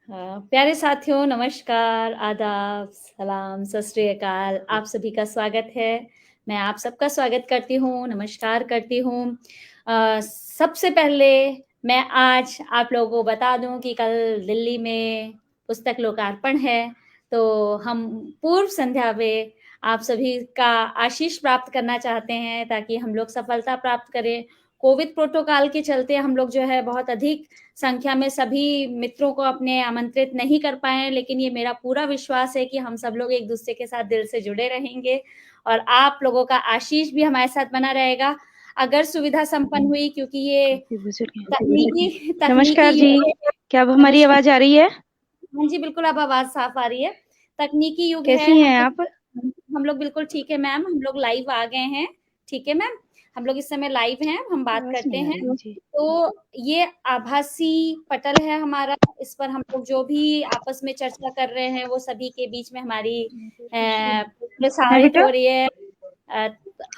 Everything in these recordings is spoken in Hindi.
प्यारे साथियों, नमस्कार, आदाब, सलाम, सत श्री अकाल। आप सभी का स्वागत है। मैं आप सबका स्वागत करती हूँ, नमस्कार करती हूँ। सबसे पहले मैं आज आप लोगों को बता दूँ कि कल दिल्ली में पुस्तक लोकार्पण है, तो हम पूर्व संध्या में आप सभी का आशीष प्राप्त करना चाहते हैं ताकि हम लोग सफलता प्राप्त करें। कोविड प्रोटोकॉल के चलते हम लोग जो है बहुत अधिक संख्या में सभी मित्रों को अपने आमंत्रित नहीं कर पाए, लेकिन ये मेरा पूरा विश्वास है कि हम सब लोग एक-दूसरे के साथ दिल से जुड़े रहेंगे और आप लोगों का आशीष भी हमारे साथ बना रहेगा। अगर सुविधा संपन्न हुई क्योंकि ये नमस्कार तकनीकी जी, युग है। क्या अब हमारी आवाज आ रही है? हाँ जी, बिल्कुल अब आवाज़ साफ आ रही है। तकनीकी युग है, कैसी हैं आप? हम लोग बिल्कुल ठीक है मैम, हम लोग लाइव आ गए हैं, ठीक है मैम? हम लोग इस समय लाइव हैं, हम बात आवाज करते नहीं आ हैं। रही जी। तो ये आभासी पटल है हमारा, इस पर हम लोग जो भी आपस में चर्चा कर रहे हैं, वो सभी के बीच में हमारी है प्रसारित बेटा? हो रही है। अ,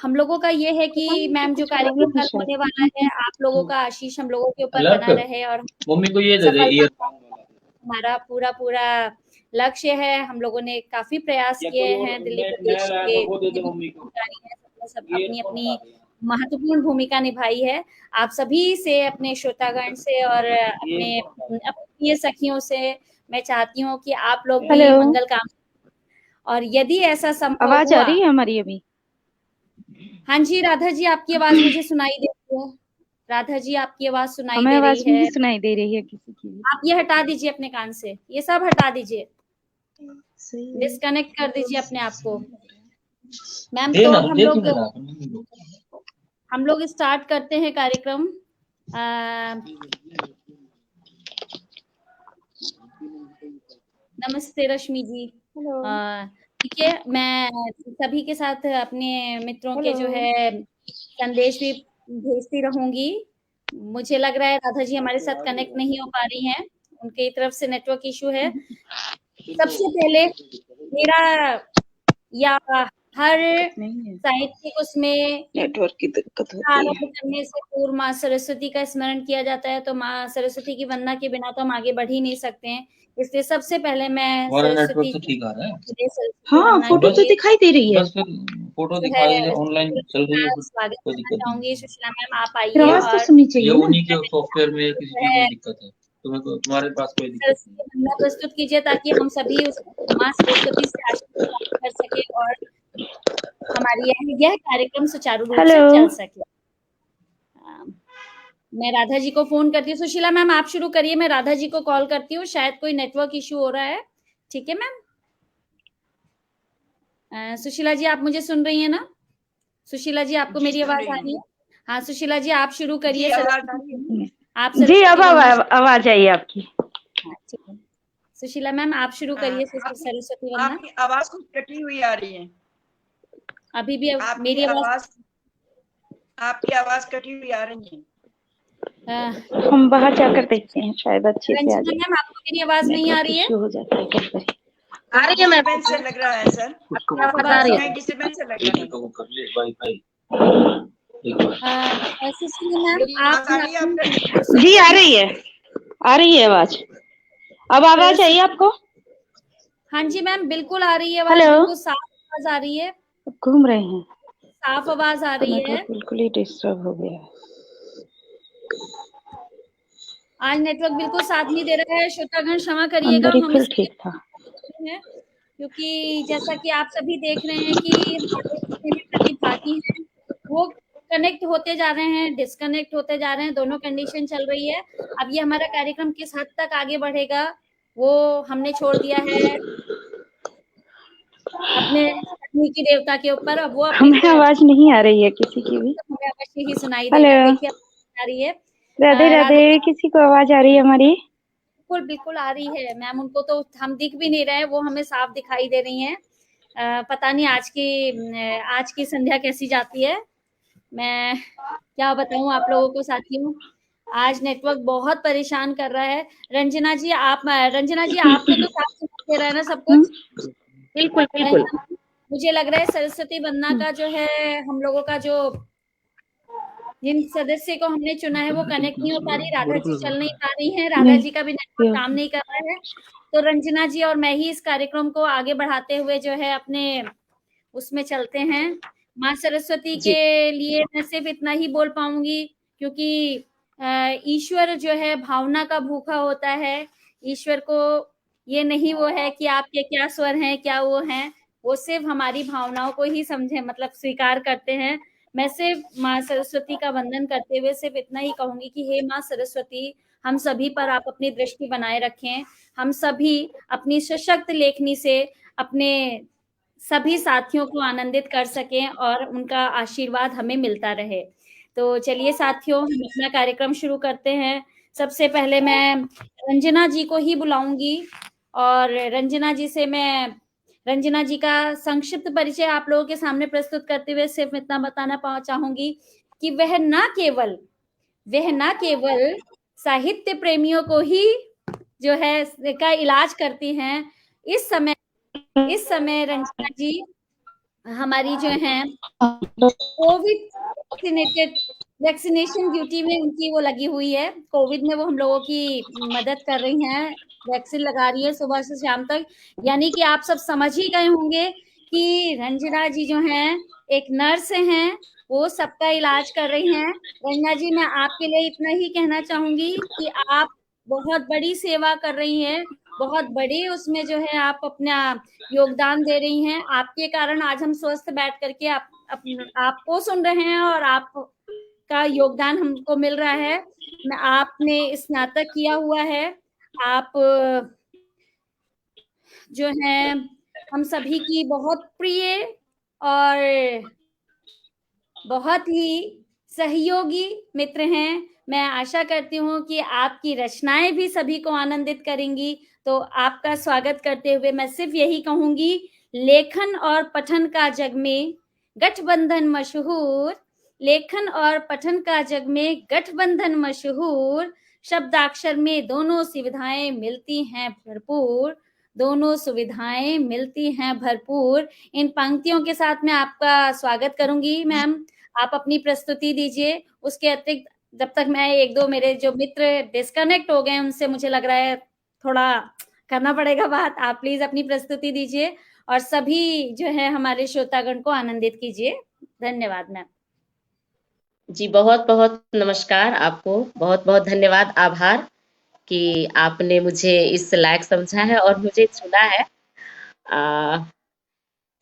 हम लोगों का ये है कि मैम जो कार्यक्रम कल होने वाला है, आप लोगों का आशीष हम लोगों के ऊपर बना रहे और मम्मी को ये दे दे सफलता ईयरफोन वाला। हमारा पूरा लक्ष्य है। हम लोगों ने काफ़ी प्रयास या किए कोई और हैं, दिल्ली मैं नया प्रदेश लाया के था वो दे दे जितने भी मम्मी को। कर्मचारी हैं, सबने सब ईयरफोन अपनी-अपनी ला दे। महत्वपूर्ण भूमिका निभाई है। आप सभी से, अपने श्रोतागण से और अपने ईयरफोन ला दे। अपनी प्रिय सखियों से मैं चाहती हूँ कि आप लोग भी हेलो, मंगल काम और यदि ऐसा संभव आवाज आ हुआ रही है हमारी अभी? हाँ जी, राधा जी आपकी आवाज़ मुझे सुनाई दे रही है। राधा जी आपकी आवाज़ सुनाई हमें दे रही आवाज नहीं है। सुनाई दे रही है किसी की भी। आप ये हटा दीजिए अपने कान से, ये सब हटा दीजिए। डिस्कनेक्ट कर दीजिए अपने आप को। मैम दे तो ना, दे क्यों ना मम्मी को। हम लोग स्टार्ट करते हैं कार्यक्रम। नमस्ते रश्मि जी। हेलो, ठीक है, मैं सभी के साथ अपने मित्रों के जो हेलो। है संदेश भी भेजती रहूँगी। मुझे लग रहा है राधा जी हमारे साथ कनेक्ट नहीं हो पा रही हैं, उनकी तरफ से नेटवर्क इश्यू है। सबसे पहले मेरा या हर दिक्कत नहीं है, साहित्यिक उसमें नेटवर्क की दिक्कत होती है। आरंभ करने से पूर्व माँ सरस्वती का स्मरण किया जाता है, तो माँ सरस्वती की वंदना के बिना तो हम आगे बढ़ ही नहीं सकते हैं। इसलिए सबसे पहले मैं हमारा नेटवर्क सरस्वती तो ठीक आ रहा है। सरस्वती हाँ, वंदना फोटो के तो लिए दिखाई दे रही है। बस फिर फोटो जो दिखा है रही है, ऑनलाइन चल रही है, फिर स्वागत कोई करना दिक्कत चाहूँगी। नहीं। सुशीला मैम आप फिर आइए आवाज तो और सुननी ये चाहिए ना। उन्हीं के सॉफ्टवेयर में या किसी जो चीज है में दिक्कत है, तुम्हारे पास कोई दिक्कत नहीं। सरस्वती वंदना प्रस्तुत कीजिए ताकि हम सभी उस माँ सरस्वती से आशीर्वाद प्राप्त कर सकें और हमारी यह कार्यक्रम सुचारू रूप से हेलो, चल सके। मैं राधा जी को फ़ोन करती हूँ। सुशीला मैम आप शुरू करिए, मैं राधा जी को कॉल करती हूँ, शायद कोई नेटवर्क इश्यू हो रहा है। ठीक है मैम? सुशीला जी आप मुझे सुन रही हैं ना? सुशीला जी आपको मेरी आवाज़ आ रही है? हाँ, सुशीला जी आप शुरू करिए सरस्वती आप जी अब सरस्वती वंदना आवाज आई आपकी। हाँ, ठीक है। सुशीला मैम आप शुरू करिए सरस्वती वंदना। आपकी आवाज कुछ कटी हुई आ रही है। अभी भी आपकी मेरी आवाज़ आवाज कटी हुई आ रही है। हम बाहर जाकर देखते हैं, शायद अच्छे से आ रंजना जाए। मैम आपको मेरी आवाज़ नहीं आ रही है? इश्यू हो जाता है कई बार। आ रही है मैम, डिस्टर्बेंस से लग रहा है सर। आप आवाज़ कहीं डिस्टर्बेंस से लग रहा है। तो वो कर ले वाईफाई। सुशीला मैम मेरी आप आवाज आ रही है आपका नेटवर्क से? जी आ रही है आवाज। अब आवाज आई आपको? हाँ जी मैम बिल्कुल आ रही है आवाज़, हेलो, बिल्कुल साफ आवाज़ आ रही है। घूम रहे हैं साफ आवाज़ आ तो रही है। नेटवर्क बिल्कुल ही डिस्टर्ब हो गया है। आज नेटवर्क बिल्कुल साथ नहीं दे रहा है, श्रोतागण क्षमा करिएगा अंदर ही हम फिर इसलिए ठीक था। हैं क्योंकि जैसा कि आप सभी देख रहे हैं कि हमारे जितने भी प्रतिभागी हैं, वो कनेक्ट होते जा रहे हैं, डिस्कनेक्ट होते जा रहे हैं, दोनों कंडीशन चल रही है। अब ये हमारा कार्यक्रम किस हद तक आगे बढ़ेगा, वो हमने छोड़ दिया है अपने तकनीकी देवता के ऊपर। अब वो अपनी हमें आवाज नहीं आ रही है किसी की भी। हमें अवश्य ही सुनाई हेलो, देगा। देखिए आ रही है राधे राधा राधे, किसी को आवाज आ रही है हमारी? बिल्कुल, बिल्कुल आ रही है मैम, उनको तो हम दिख भी नहीं रहे हैं, वो हमें साफ दिखाई दे रही हैं। पता नहीं आज की संध्या कैसी जाती है। मैं क्या बताऊँ आप लोगों को साथियों, आज नेटवर्क बहुत परेशान कर रहा है। रंजना जी आपको तो साफ सुनाई दे रहा है ना सब कुछ? बिल्कुल बिल्कुल। मुझे लग रहा है सरस्वती वंदना का जो है हम लोगों का जो जिन सदस्य को हमने चुना है वो कनेक्ट नहीं हो पा रही, राधा बॉडी जी कलर चल नहीं पा रही हैं, राधा नहीं, जी का भी नेटवर्क काम नहीं कर रहा है। तो रंजना जी और मैं ही इस कार्यक्रम को आगे बढ़ाते हुए जो है अपने उसमें चलते हैं। माँ सरस्वती जी के लिए मैं सिर्फ इतना ही बोल पाऊंगी, क्योंकि ईश्वर जो है भावना का भूखा होता है। ईश्वर को ये नहीं वो है कि आपके क्या स्वर हैं, क्या वो हैं, वो सिर्फ हमारी भावनाओं को ही समझे, मतलब स्वीकार करते हैं। मैं सिर्फ माँ सरस्वती का वंदन करते हुए सिर्फ इतना ही कहूंगी कि हे माँ सरस्वती, हम सभी पर आप अपनी दृष्टि बनाए रखें। हम सभी अपनी सशक्त लेखनी से अपने सभी साथियों को आनंदित कर सकें और उनका आशीर्वाद हमें मिलता रहे। तो चलिए साथियों, हम अपना कार्यक्रम शुरू करते हैं। सबसे पहले मैं रंजना जी को ही बुलाऊंगी और रंजना जी का संक्षिप्त परिचय आप लोगों के सामने प्रस्तुत करते हुए सिर्फ इतना बताना चाहूंगी कि वह न केवल साहित्य प्रेमियों को ही जो है का इलाज करती हैं। इस समय रंजना जी हमारी जो है कोविड वैक्सीनेशन ड्यूटी में उनकी वो लगी हुई है। कोविड में वो हम लोगों की मदद कर रही हैं, वैक्सीन लगा रही है सुबह से शाम तक। यानी कि आप सब समझ ही गए होंगे कि रंजना जी जो हैं एक नर्स हैं, वो सबका इलाज कर रही हैं। रंजना जी, मैं आपके लिए इतना ही कहना चाहूंगी कि आप बहुत बड़ी सेवा कर रही हैं, बहुत बड़ी उसमें जो है आप अपना योगदान दे रही हैं। आपके कारण आज हम स्वस्थ बैठ करके आपको सुन रहे हैं और आपका योगदान हमको मिल रहा है। आपने स्नातक किया हुआ है, आप जो है हम सभी की बहुत प्रिय और बहुत ही सहयोगी मित्र हैं। मैं आशा करती हूँ कि आपकी रचनाएं भी सभी को आनंदित करेंगी। तो आपका स्वागत करते हुए मैं सिर्फ यही कहूंगी, लेखन और पठन का जग में गठबंधन मशहूर, लेखन और पठन का जग में गठबंधन मशहूर, शब्दाक्षर में दोनों सुविधाएं मिलती हैं भरपूर, दोनों सुविधाएं मिलती हैं भरपूर। इन पंक्तियों के साथ मैं आपका स्वागत करूंगी। मैम, आप अपनी प्रस्तुति दीजिए। उसके अतिरिक्त जब तक मैं एक दो मेरे जो मित्र डिस्कनेक्ट हो गए उनसे मुझे लग रहा है थोड़ा करना पड़ेगा बात। आप प्लीज अपनी प्रस्तुति दीजिए और सभी जो है हमारे श्रोतागण को आनंदित कीजिए। धन्यवाद मैम। जी बहुत बहुत नमस्कार आपको, बहुत बहुत धन्यवाद, आभार कि आपने मुझे इस लायक समझा है और मुझे चुना है।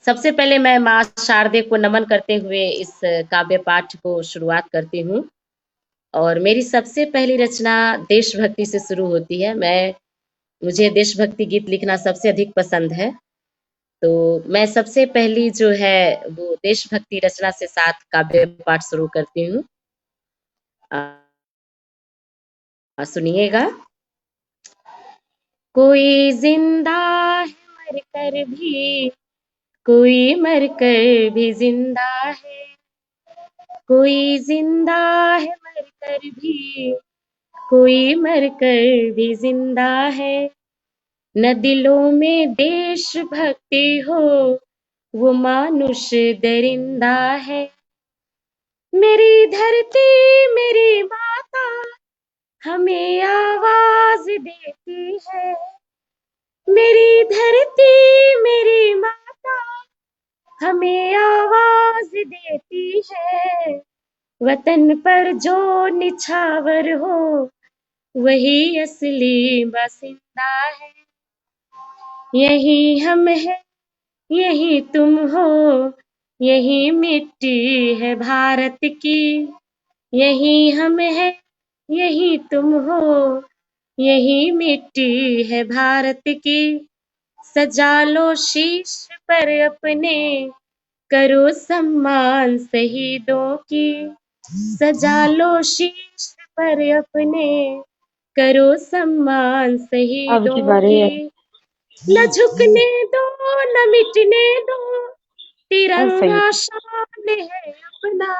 सबसे पहले मैं माँ शारदे को नमन करते हुए इस काव्य पाठ को शुरुआत करती हूँ और मेरी सबसे पहली रचना देशभक्ति से शुरू होती है। मुझे देशभक्ति गीत लिखना सबसे अधिक पसंद है, तो मैं सबसे पहली जो है वो देशभक्ति रचना से साथ काव्य पाठ शुरू करती हूँ। सुनिएगा। कोई जिंदा है मर कर भी, कोई मर कर भी जिंदा है, कोई जिंदा है मर कर भी, कोई मर कर भी जिंदा है। न दिलों में देशभक्ति हो वो मानुष दरिंदा है। मेरी धरती मेरी माता हमें आवाज देती है, मेरी धरती मेरी माता हमें आवाज देती है। वतन पर जो निछावर हो वही असली बासिंदा है। यही हम है यही तुम हो, यही मिट्टी है भारत की। यही हम है यही तुम हो, यही मिट्टी है भारत की। सजा लो शीश पर अपने, करो सम्मान शहीदों की। सजा लो शीश पर अपने, करो सम्मान शहीदों की। न झुकने दो न मिटने दो, तिरंगा शान है अपना।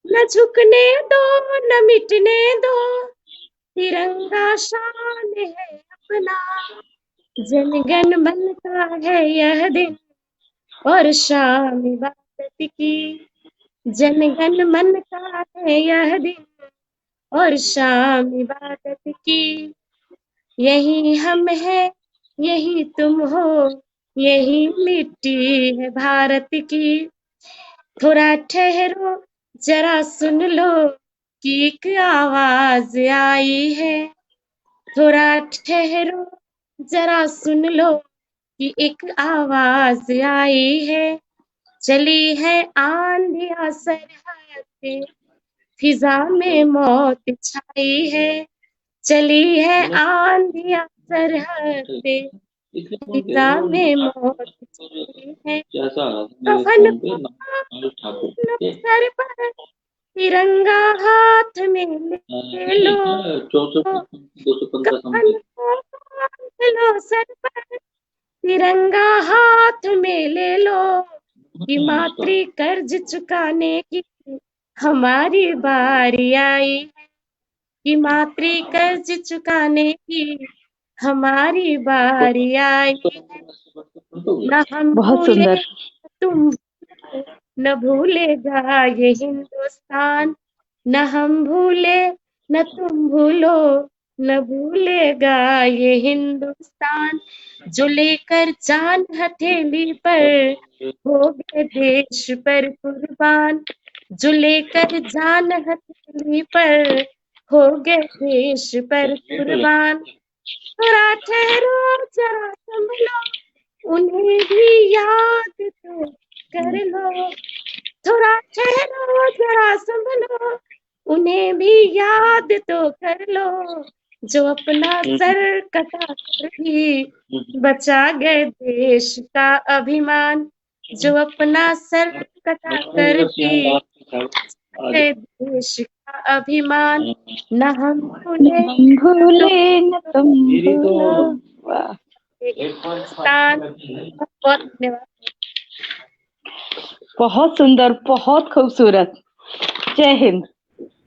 न झुकने दो न मिटने दो, तिरंगा शान है अपना। जनगण मन का है यह दिन और शाम इबादत की। जन गण मन का है यह दिन और शाम इबादत की, यही हम है यही तुम हो, यही मिट्टी है भारत की। थोड़ा ठहरो जरा सुन लो कि एक आवाज आई है, थोड़ा ठहरो जरा सुन लो कि एक आवाज आई है। चली है आंधियां सरहद पे, फिजा में मौत छाई है। चली है आंधियां सरहद पे, फिजा में मौत छाई है। कफन सर पर तिरंगा हाथ में ले लो, कफन लो सर पर तिरंगा हाथ में ले लो, कि मातृ कर्ज चुकाने की हमारी बारी आई है, कि मातृ कर्ज चुकाने की हमारी बारी आई है। न हम बहुत भूले सुंदर। तुम न भूलेगा ये हिंदुस्तान, न हम भूले न तुम भूलो, न भूलेगा ये हिंदुस्तान। जो लेकर जान हथेली पर हो गए देश पर कुर्बान, जो लेकर जान हथेली पर हो गए देश पर कुर्बान। थोड़ा ठहरो जरा संभलो, उन्हें भी याद तो कर लो, थोड़ा ठहरो जरा संभलो, उन्हें भी याद तो कर लो, जो अपना सर कटा कर भी बचा गए देश का अभिमान, जो अपना सर कटा कर भी बचा गए देश का अभिमान। न हम भूले हम भूले न तुम भूलो। वाह, हिंदुस्तान। बहुत धन्यवाद। बहुत सुंदर, बहुत खूबसूरत। जय हिंद,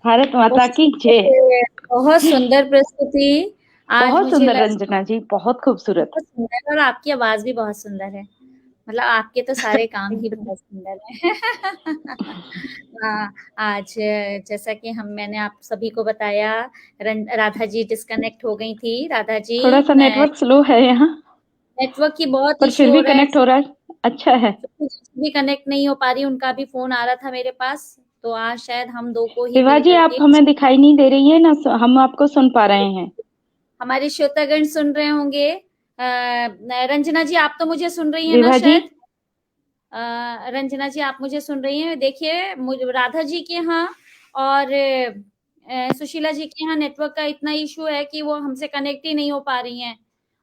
भारत माता की जय। बहुत सुंदर प्रस्तुति। आज बहुत मुझे सुंदर लगा रंजना जी, बहुत खूबसूरत। बहुत सुंदर, और आपकी आवाज भी बहुत सुंदर है। मतलब आपके तो सारे काम ही बहुत सुंदर है। हाँ, आज जैसा कि मैंने आप सभी को बताया, राधा जी डिस्कनेक्ट हो गई थी। राधा जी थोड़ा सा नेटवर्क स्लो है यहाँ, नेटवर्क की बहुत पर इशू फिर हो भी रहा है। कनेक्ट हो रहा है, अच्छा है। भी कनेक्ट नहीं हो पा रही, उनका भी फोन आ रहा था मेरे पास, तो आज शायद हम दो को ही विभा मिल जी, आप करके हमें दिखाई नहीं दे रही है ना, हम आपको सुन पा रहे हैं। हमारे श्रोतागण सुन रहे होंगे। रंजना जी, आप तो मुझे सुन रही हैं ना विभा जी, शायद? रंजना जी, आप मुझे सुन रही हैं? देखिए, राधा जी के यहाँ और सुशीला जी के यहाँ नेटवर्क का इतना इशू है कि वो हमसे कनेक्ट ही नहीं हो पा रही हैं।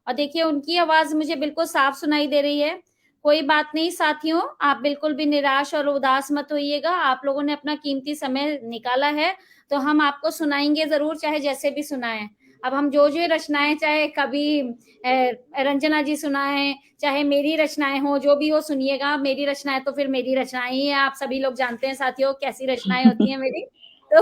और देखिए, उनकी आवाज मुझे बिल्कुल साफ सुनाई दे रही है। कोई बात नहीं साथियों, आप बिल्कुल भी निराश और उदास मत होइएगा। आप लोगों ने अपना कीमती समय निकाला है, तो हम आपको सुनाएंगे जरूर, चाहे जैसे भी सुनाएं। अब हम जो रचनाएं, चाहे कभी रंजना जी सुनाएं, चाहे मेरी रचनाएं हो, जो भी हो सुनिएगा। मेरी रचनाएं तो फिर मेरी रचनाएं ही है, आप सभी लोग जानते हैं साथियों कैसी रचनाएं होती हैं मेरी। तो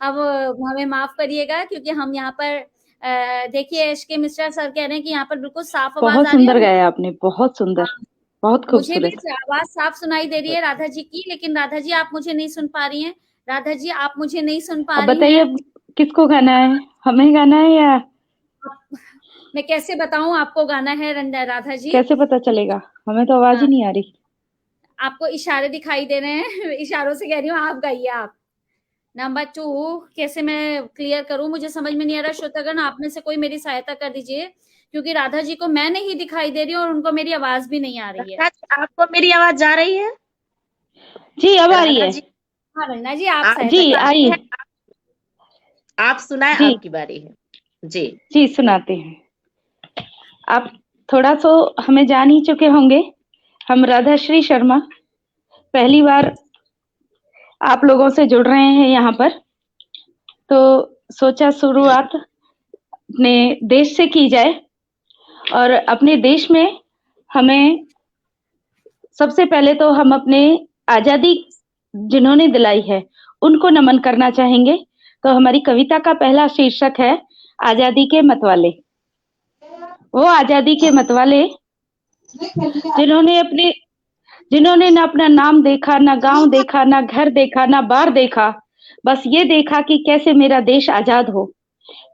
अब हमें माफ करिएगा, क्योंकि हम यहाँ पर देखिए, के मिस्टर सर कह रहे हैं कि यहाँ पर बिल्कुल साफ आवाज बहुत आ रही है। सुंदर गाया आपने, बहुत सुंदर, बहुत मुझे भी खूबसूरत। आवाज साफ सुनाई दे रही है राधा जी की, लेकिन राधा जी आप मुझे नहीं सुन पा रही हैं। राधा जी आप मुझे नहीं सुन पा अब रही बताइए, हैं। अब किसको गाना है, हमें गाना है या मैं कैसे बताऊं आपको गाना है राधा जी? कैसे पता चलेगा? हमें तो आवाज ही नहीं आ रही। आपको इशारे दिखाई दे रहे हैं। इशारों से कह रही हूँ, आप गाइए। आप नंबर 2 कैसे मैं क्लियर करूं, मुझे समझ में नहीं आ रहा। श्रोतागण, आप में से कोई मेरी सहायता कर दीजिए, क्योंकि राधा जी को मैं नहीं दिखाई दे रही हूँ और उनको मेरी आवाज भी नहीं आ रही है। आपको मेरी आवाज जा रही है? जी, अब आ रही है। हाँ रन्ना जी, आप जी आई। आप सुनाए, जी आपकी बारी है। जी जी, सुनाते हैं। आप थोड़ा सो हमें जान ही चुके होंगे, हम राधा श्री शर्मा पहली बार आप लोगों से जुड़ रहे हैं यहाँ पर, तो सोचा शुरुआत अपने देश से की जाए। और अपने देश में हमें सबसे पहले तो हम अपने आजादी जिन्होंने दिलाई है उनको नमन करना चाहेंगे। तो हमारी कविता का पहला शीर्षक है आजादी के मतवाले। वो आजादी के मतवाले जिन्होंने अपने जिन्होंने ना अपना नाम देखा, ना गांव देखा, ना घर देखा, ना बार देखा, बस ये देखा कि कैसे मेरा देश आजाद हो,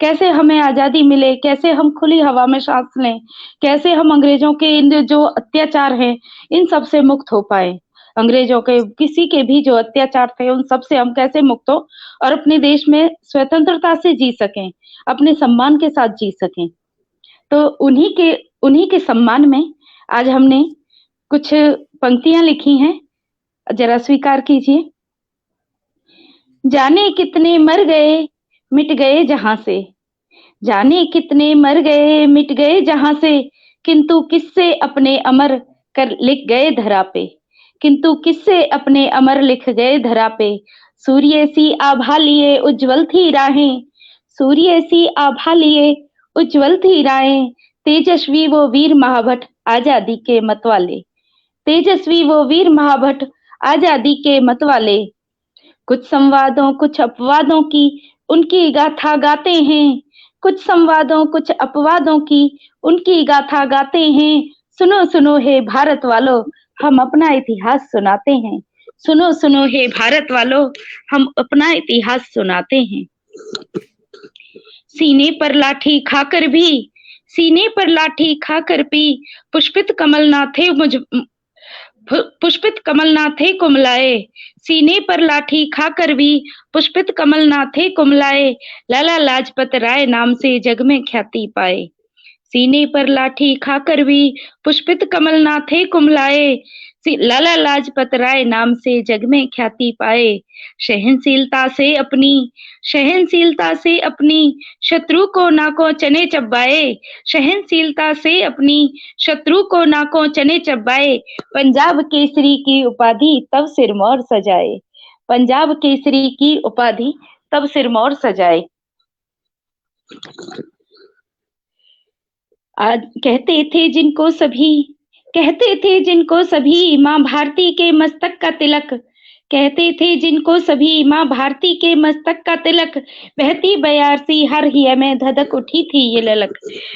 कैसे हमें आजादी मिले, कैसे हम खुली हवा में सांस लें, कैसे हम अंग्रेजों के इन जो अत्याचार हैं इन सब से मुक्त हो पाए, अंग्रेजों के किसी के भी जो अत्याचार थे उन सब से हम कैसे मुक्त हो और अपने देश में स्वतंत्रता से जी सकें, अपने सम्मान के साथ जी सकें। तो उन्हीं के सम्मान में आज हमने कुछ पंक्तियां लिखी हैं, जरा स्वीकार कीजिए। जाने कितने मर गए मिट गए जहां से, जाने कितने मर गए मिट गए जहां से, किंतु किससे अपने अमर कर लिख गए धरा पे, किंतु किससे अपने अमर लिख गए धरा पे। सूर्य सी आभा लिए उज्जवल थी राहें, सूर्य सी आभा लिए उज्जवल थी राहें, तेजस्वी वो वीर महाभट आजादी के मतवाले, तेजस्वी वो वीर महाभट आजादी के मतवाले। कुछ संवादों कुछ अपवादों की उनकी गाथा गाते हैं, कुछ संवादों कुछ अपवादों की उनकी गाथा गाते हैं। सुनो सुनो हे भारत वालों हम अपना इतिहास सुनाते हैं, सुनो सुनो हे भारत वालों हम अपना इतिहास सुनाते हैं। सीने पर लाठी खाकर भी, सीने पर लाठी खाकर भी, पुष्पित कमल ना थे पुष्पित कमल ना थे कुमलाए, सीने पर लाठी खाकर भी पुष्पित कमल ना थे कुमलाए, लाला लाजपत राय नाम से जग में ख्याति पाए। सीने पर लाठी खाकर भी पुष्पित कमल ना थे कुमलाए, लाला लाजपत राय नाम से जग में ख्याति पाए। सहनशीलता से अपनी शत्रु को नाकों चने चबाए, सहनशीलता से अपनी शत्रु को नाकों चने चबाए। पंजाब केसरी की उपाधि तब सिरमौर सजाए, पंजाब केसरी की उपाधि तब सिरमौर सजाए। आज कहते थे जिनको सभी माँ भारती के मस्तक का तिलक, कहते थे जिनको सभी माँ भारती के मस्तक का तिलक, बहती बयारसी हर हिय में धधक उठी थी ये ललक,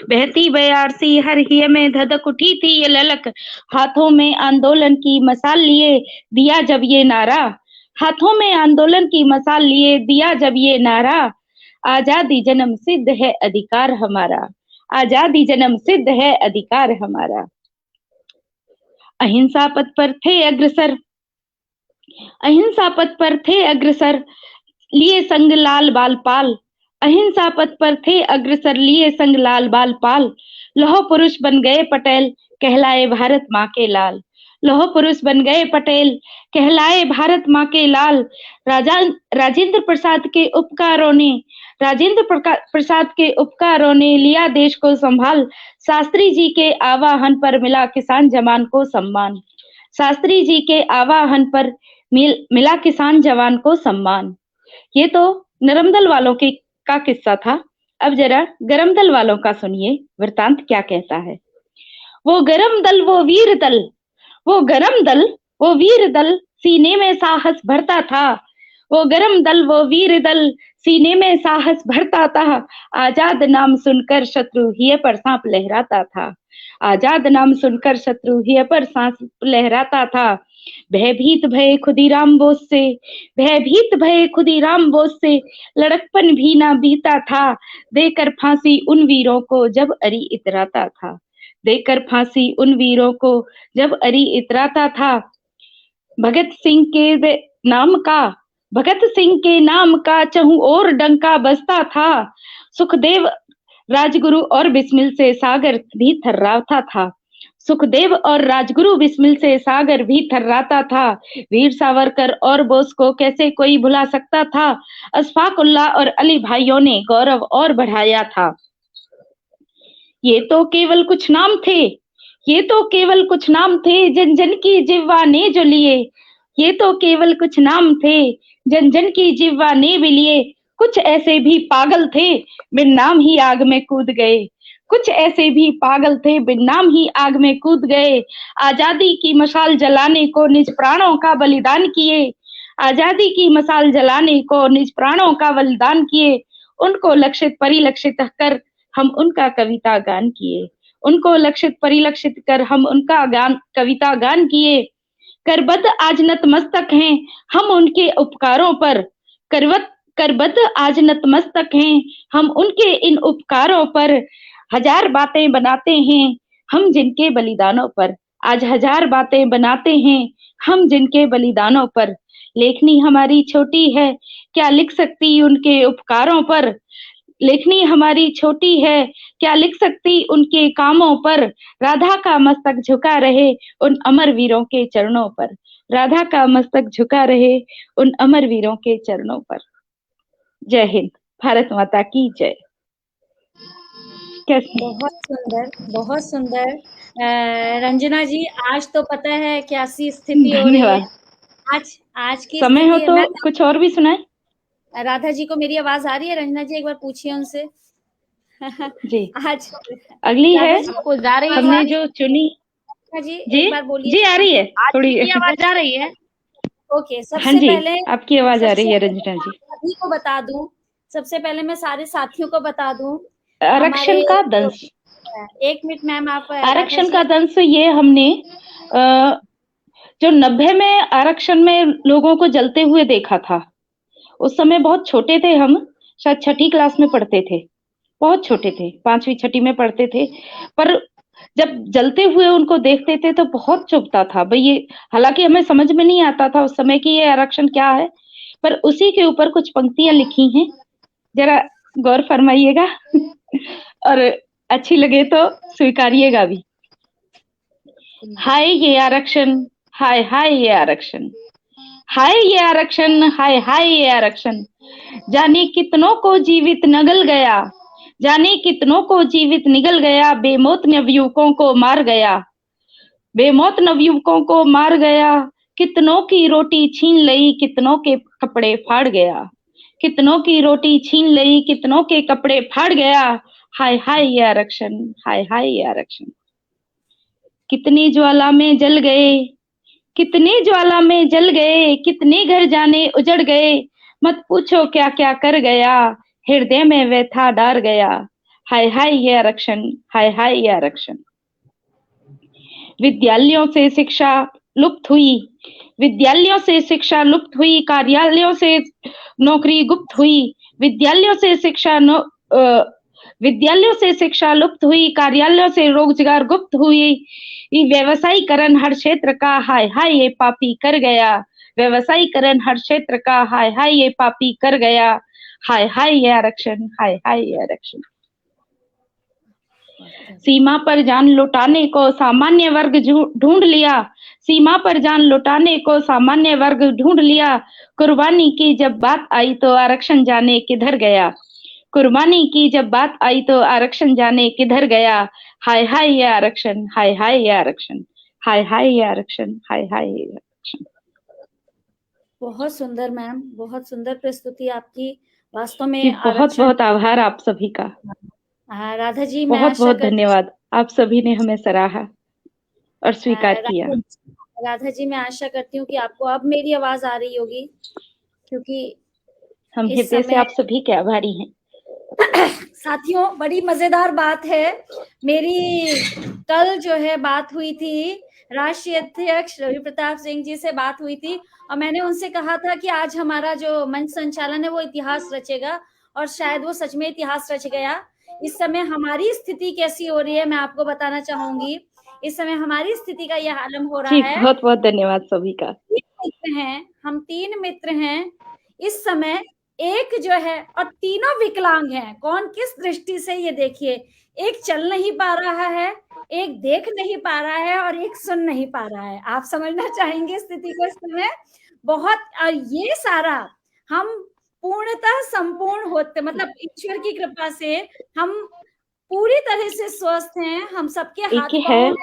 बहती बयारसी हर हिय में धधक उठी थी ये ललक। हाथों में आंदोलन की मसाल लिए दिया जब ये नारा, हाथों में आंदोलन की मसाल लिए दिया जब ये नारा, आजादी जन्म सिद्ध है अधिकार हमारा, आजादी जन्म सिद्ध है अधिकार हमारा। अहिंसा पथ पर थे अग्रसर, अहिंसा पथ पर थे अग्रसर लिए संग लाल बाल पाल, अहिंसा पथ पर थे अग्रसर लिए संग लाल बाल पाल। लौह पुरुष बन गए पटेल कहलाए भारत माँ के लाल, लौह पुरुष बन गए पटेल कहलाए भारत माँ के लाल। राजेंद्र प्रसाद के उपकारों ने, राजेंद्र प्रसाद के उपकारों ने लिया देश को संभाल, शास्त्री जी के आवाहन पर मिला किसान जवान को सम्मान, शास्त्री जी के आवाहन पर मिला किसान जवान को सम्मान। ये तो नरम दल वालों का किस्सा था। अब जरा गरम दल वालों का सुनिए वृतांत क्या कहता है। वो गरम दल वो वीर दल, वो गरम दल वो वीर दल सीने में साहस भरता था, वो गरम दल वो वीर दल सीने में साहस भरता था। आजाद नाम सुनकर शत्रु हिय पर सांप लहराता था, आजाद नाम सुनकर शत्रु हिय पर सांप लहराता था। भयभीत भय खुदीराम बोस से, भयभीत भय खुदीराम बोस से लड़कपन भी ना बीता था, देकर फांसी उन वीरों को जब अरी इतराता था, देकर फांसी उन वीरों को जब अरी इतराता था। भगत सिंह के नाम का, भगत सिंह के नाम का चहु और डंका बजता था, सुखदेव राजगुरु और बिस्मिल से सागर भी थर्राता था, सुखदेव और राजगुरु बिस्मिल से सागर भी थर्राता था। वीर सावरकर और बोस को कैसे कोई भुला सकता था, अशफाक उल्लाह और अली भाइयों ने गौरव और बढ़ाया था। ये तो केवल कुछ नाम थे, ये तो केवल कुछ नाम थे जन जन की जिह्वा ने जो लिए, ये तो केवल कुछ नाम थे जन जन की जिह्वा ने भी लिए। कुछ ऐसे भी पागल थे बिन नाम ही आग में कूद गए, कुछ ऐसे भी पागल थे बिन नाम ही आग में कूद गए। आजादी की मशाल जलाने को निज प्राणों का बलिदान किए, आजादी की मशाल जलाने को निज प्राणों का बलिदान किए। उनको लक्षित परिलक्षित कर हम उनका कविता गान किए, उनको लक्षित परिलक्षित कर हम उनका गान कविता गान किए। करबद्ध आज नतमस्तक हैं हम उनके उपकारों पर। करबद्ध आज नतमस्तक हैं हम उनके इन उपकारों पर। हजार बातें बनाते हैं हम जिनके बलिदानों पर। आज हजार बातें बनाते हैं हम जिनके बलिदानों पर। लेखनी हमारी छोटी है क्या लिख सकती उनके उपकारों पर। लेखनी हमारी छोटी है क्या लिख सकती उनके कामों पर। राधा का मस्तक झुका रहे उन अमर वीरों के चरणों पर। राधा का मस्तक झुका रहे उन अमर वीरों के चरणों पर। जय हिंद। भारत माता की जय। कैसे? बहुत सुंदर, बहुत सुंदर। रंजना जी, आज तो पता है कैसी स्थिति हो रही है। आज की समय हो स्थिति तो कुछ और भी सुनाए। राधा जी को मेरी आवाज आ रही है? रंजना जी एक बार पूछिए उनसे। जी आज अगली है आपको जा रही है हमने जो चुनी। जी जी एक बार बोलिए। जी आ रही है थोड़ी आवाज आ रही है। ओके, हाँ सबसे जी पहले आपकी आवाज आ रही है रंजना जी। सभी को बता दूं, सबसे पहले मैं सारे साथियों को बता दूं आरक्षण का दंश। एक मिनट मैम, आप आरक्षण का दंश ये हमने जो 90 में आरक्षण में लोगों को जलते हुए देखा था। उस समय बहुत छोटे थे हम, शायद 6ठी क्लास में पढ़ते थे, बहुत छोटे थे, 5वीं 6ठी में पढ़ते थे। पर जब जलते हुए उनको देखते थे तो बहुत चुभता था भाई ये। हालांकि हमें समझ में नहीं आता था उस समय कि ये आरक्षण क्या है, पर उसी के ऊपर कुछ पंक्तियां लिखी हैं, जरा गौर फरमाइएगा और अच्छी लगे तो स्वीकारिएगा भी। हाय ये आरक्षण, हाय हाय ये आरक्षण, हाय ये आरक्षण, हाय हाय ये आरक्षण। जाने कितनों को जीवित निगल गया, जाने कितनों को जीवित निगल गया। बेमौत नवयुवकों को मार गया, बेमौत नवयुवकों को मार गया। कितनों की रोटी छीन लई, कितनों के कपड़े फाड़ गया। कितनों की रोटी छीन लई, कितनों के कपड़े फाड़ गया। हाय हाय ये आरक्षण, हाय हाय ये आरक्षण। कितनी ज्वाला में जल गए, कितनी ज्वाला में जल गए, कितने घर जाने उजड़ गए। मत पूछो क्या क्या कर गया, हृदय में व्यथा डार गया। हाय हाय ये आरक्षण, हाय हाय ये आरक्षण। विद्यालयों से शिक्षा लुप्त हुई, विद्यालयों से शिक्षा लुप्त हुई, कार्यालयों से नौकरी गुप्त हुई। विद्यालयों से शिक्षा विद्यालयों से शिक्षा लुप्त हुई, कार्यालयों से रोजगार गुप्त हुई। व्यवसायीकरण हर क्षेत्र का हाय हाय ये पापी कर गया। व्यवसायीकरण हर क्षेत्र का हाय हाय ये पापी कर गया। हाय हाय ये आरक्षण, हाय हाय ये आरक्षण। सीमा पर जान लुटाने को सामान्य वर्ग ढूंढ लिया, सीमा पर जान लुटाने को सामान्य वर्ग ढूंढ लिया। कुर्बानी की जब बात आई तो आरक्षण जाने किधर गया। कुर्बानी की जब बात आई तो आरक्षण जाने किधर गया। हाय हाय ये आरक्षण, हाय हाय ये आरक्षण, हाय हाय ये आरक्षण, हाय हाय ये आरक्षण। बहुत सुंदर मैम, बहुत सुंदर प्रस्तुति आपकी। वास्तव में बहुत बहुत आभार आप सभी का। राधा जी, बहुत बहुत धन्यवाद, आप सभी ने हमें सराहा और स्वीकार किया। राधा जी, मैं आशा करती हूँ कि आपको अब मेरी आवाज आ रही होगी, क्योंकि हम हृदय से आप सभी के आभारी हैं। साथियों, बड़ी मजेदार बात है, मेरी कल जो है बात हुई थी, राष्ट्रीय अध्यक्ष रवि प्रताप सिंह जी से बात हुई थी, और मैंने उनसे कहा था कि आज हमारा जो मंच संचालन है वो इतिहास रचेगा, और शायद वो सच में इतिहास रच गया। इस समय हमारी स्थिति कैसी हो रही है मैं आपको बताना चाहूंगी। इस समय हमारी स्थिति का यह आलम हो रहा है। बहुत बहुत धन्यवाद सभी का। हम 3 मित्र हैं इस समय, एक जो है, और तीनों विकलांग हैं। कौन किस दृष्टि से, ये देखिए, एक चल नहीं पा रहा है, एक देख नहीं पा रहा है, और एक सुन नहीं पा रहा है। आप समझना चाहेंगे स्थिति को इस समय बहुत। और ये सारा हम पूर्णतः संपूर्ण होते, मतलब ईश्वर की कृपा से हम पूरी तरह से स्वस्थ हैं। हम सबके हाथ पांव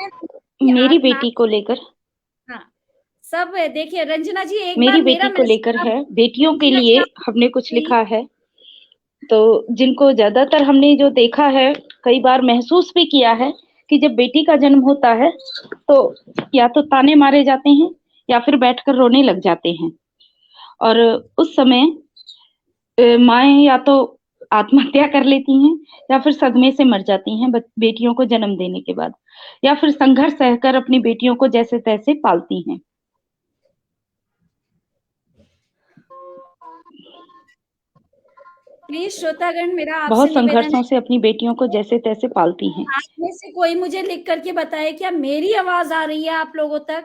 में मेरी बेटी को लेकर, हाँ, सब देखिए रंजना जी, एक मेरी बार बेटी को लेकर है। बेटियों के लिए हमने कुछ लिखा है, तो जिनको ज्यादातर हमने जो देखा है, कई बार महसूस भी किया है कि जब बेटी का जन्म होता है तो या तो ताने मारे जाते हैं या फिर बैठकर रोने लग जाते हैं, और उस समय माएं या तो आत्महत्या कर लेती हैं या फिर सदमे से मर जाती हैं बेटियों को जन्म देने के बाद, या फिर संघर्ष सहकर अपनी बेटियों को जैसे तैसे पालती हैं। प्लीज श्रोतागण, मेरा आपसे बहुत निवेदन है, संघर्षों से अपनी बेटियों को जैसे तैसे पालती हैं। आप में से कोई मुझे लिख करके बताए क्या मेरी आवाज आ रही है आप लोगों तक?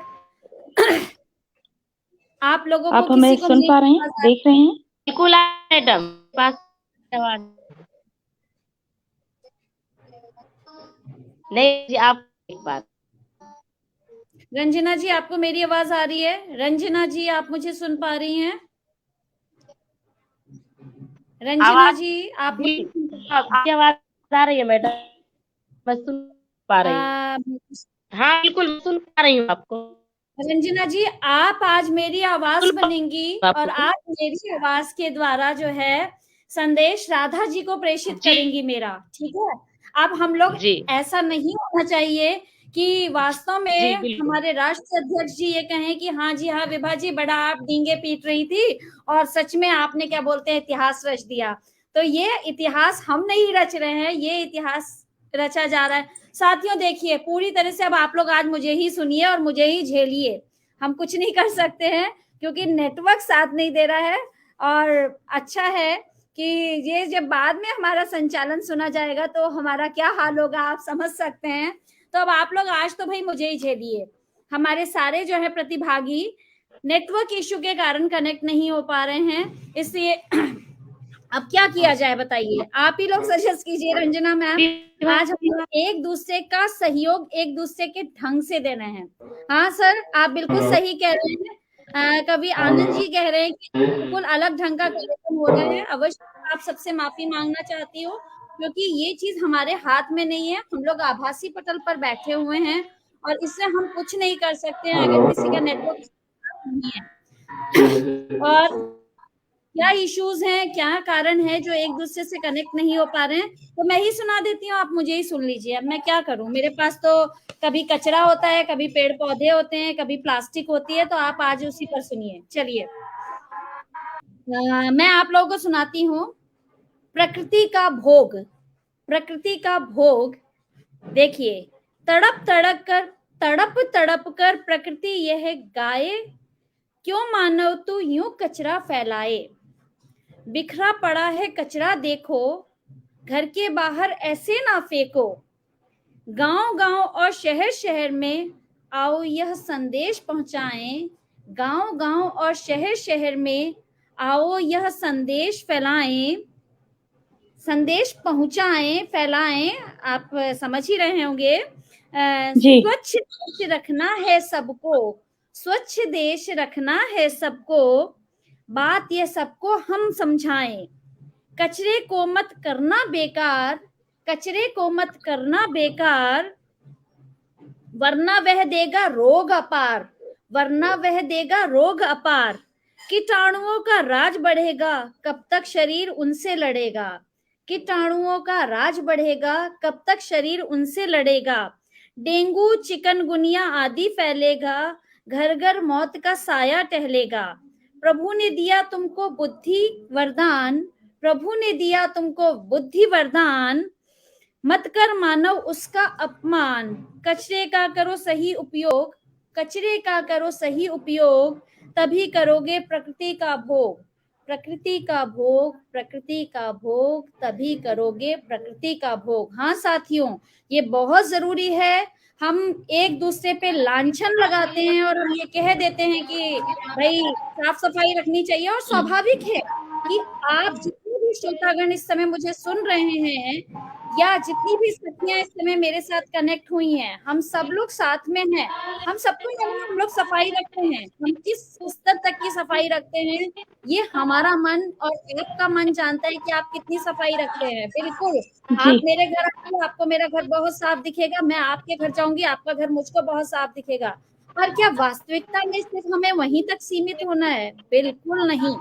आप लोगों आप को हमें किसी को सुन मेरी पा रहे हैं, आवाज आ रही देख रहे हैं? बिल्कुल मैडम, पास आवाज नहीं जी, आप एक बात। है? रंजना जी, आपको मेरी आवाज आ रही है? रंजना जी, आप मुझे सुन पा रही हैं? रंजना आवाज जी, आप मुझे सुन पा आपकी आवाज आ रही है मैडम, मैं सुन पा रही हूँ। हाँ बिल्कुल, मैं सुन पा रही हूँ आपको। रंजना जी, आप आज मेरी आवाज सुन पा बनेंगी आपको। और आप मेरी आवाज के द्वारा जो है संदेश राधा जी को प्रेषित जी। करेंगी मेरा, ठीक है? अब हम लोग जी। ऐसा नहीं होना चाहिए कि वास्तव जी में बिल्कुल। हमारे राष्ट्रीय अध्यक्ष जी ये कहें कि हाँ जी हाँ विभा जी, बड़ा आप डींगे पीट रही थी और सच में आपने क्या बोलते हैं इतिहास रच दिया। तो ये इतिहास हम नहीं रच रहे हैं, ये इतिहास रचा जा रहा है। साथियों देखिए, पूरी तरह से अब आप लोग आज मुझे ही सुनिए और मुझे ही झेलिए, हम कुछ नहीं कर सकते हैं क्योंकि नेटवर्क साथ नहीं दे रहा है। और अच्छा है कि ये जब बाद में हमारा संचालन सुना जाएगा तो हमारा क्या हाल होगा आप समझ सकते हैं। तो अब आप लोग आज तो भाई मुझे ही झेलिए। हमारे सारे जो है प्रतिभागी नेटवर्क इश्यू के कारण कनेक्ट नहीं हो पा रहे हैं, इसलिए अब क्या किया जाए बताइए, आप ही लोग सजेस्ट कीजिए। रंजना मैम, आज हम लोग एक दूसरे का सहयोग एक दूसरे के ढंग से दे रहे हैं। हाँ सर, आप बिल्कुल सही कह रहे हैं। कभी आनंद जी कह रहे हैं कि बिल्कुल अलग ढंग का कार्यक्रम हो रहा है। अवश्य आप सबसे माफी मांगना चाहती हूँ क्योंकि ये चीज हमारे हाथ में नहीं है। हम लोग आभासी पटल पर बैठे हुए हैं और इससे हम कुछ नहीं कर सकते हैं अगर किसी का नेटवर्क नहीं है। और क्या इश्यूज हैं, क्या कारण है जो एक दूसरे से कनेक्ट नहीं हो पा रहे हैं, तो मैं ही सुना देती हूँ, आप मुझे ही सुन लीजिए। अब मैं क्या करूं, मेरे पास तो कभी कचरा होता है, कभी पेड़ पौधे होते हैं, कभी प्लास्टिक होती है, तो आप आज उसी पर सुनिए। चलिए मैं आप लोगों को सुनाती हूँ प्रकृति का भोग। प्रकृति का भोग देखिए, तड़प तड़प कर प्रकृति यह गाए, क्यों मानव तू यूं कचरा फैलाए। बिखरा पड़ा है कचरा देखो, घर के बाहर ऐसे ना फेंको। गांव गांव और शहर शहर में आओ यह संदेश पहुंचाएं। गांव गांव और शहर शहर में आओ यह संदेश फैलाएं, संदेश पहुंचाएं फैलाएं। आप समझ ही रहे होंगे। जी। स्वच्छ देश रखना है सबको, स्वच्छ देश रखना है सबको, बात ये सबको हम समझाएं। कचरे को मत करना बेकार, कचरे को मत करना बेकार, वरना वह देगा रोग अपार, वरना वह देगा रोग अपार। कीटाणुओं का राज बढ़ेगा, कब तक शरीर उनसे लड़ेगा। कीटाणुओं का राज बढ़ेगा, कब तक शरीर उनसे लड़ेगा। डेंगू चिकनगुनिया आदि फैलेगा, घर घर मौत का साया टहलेगा। प्रभु ने दिया तुमको बुद्धि वरदान, प्रभु ने दिया तुमको बुद्धि वरदान, मत कर मानव उसका अपमान। कचरे का करो सही उपयोग, कचरे का करो सही उपयोग, तभी करोगे प्रकृति का भोग। प्रकृति का भोग, प्रकृति का भोग, तभी करोगे प्रकृति का भोग। हाँ साथियों, ये बहुत जरूरी है। हम एक दूसरे पे लांछन लगाते हैं और हम ये कह देते हैं कि भाई साफ सफाई रखनी चाहिए, और स्वाभाविक है कि आप जितने भी श्रोतागण इस समय मुझे सुन रहे हैं या जितनी भी सखियां इस समय मेरे साथ कनेक्ट हुई हैं, हम सब लोग साथ में हैं। हम सबको यहाँ हम लोग सफाई रखते हैं। हम किस स्तर तक की सफाई रखते हैं ये हमारा मन और आपका मन जानता है कि आप कितनी सफाई रखते हैं। बिल्कुल, आप मेरे घर आएंगे आपको मेरा घर बहुत साफ दिखेगा, मैं आपके घर जाऊंगी आपका घर मुझको बहुत साफ दिखेगा। पर क्या वास्तविकता में सिर्फ हमें वहीं तक सीमित होना है? बिल्कुल नहीं।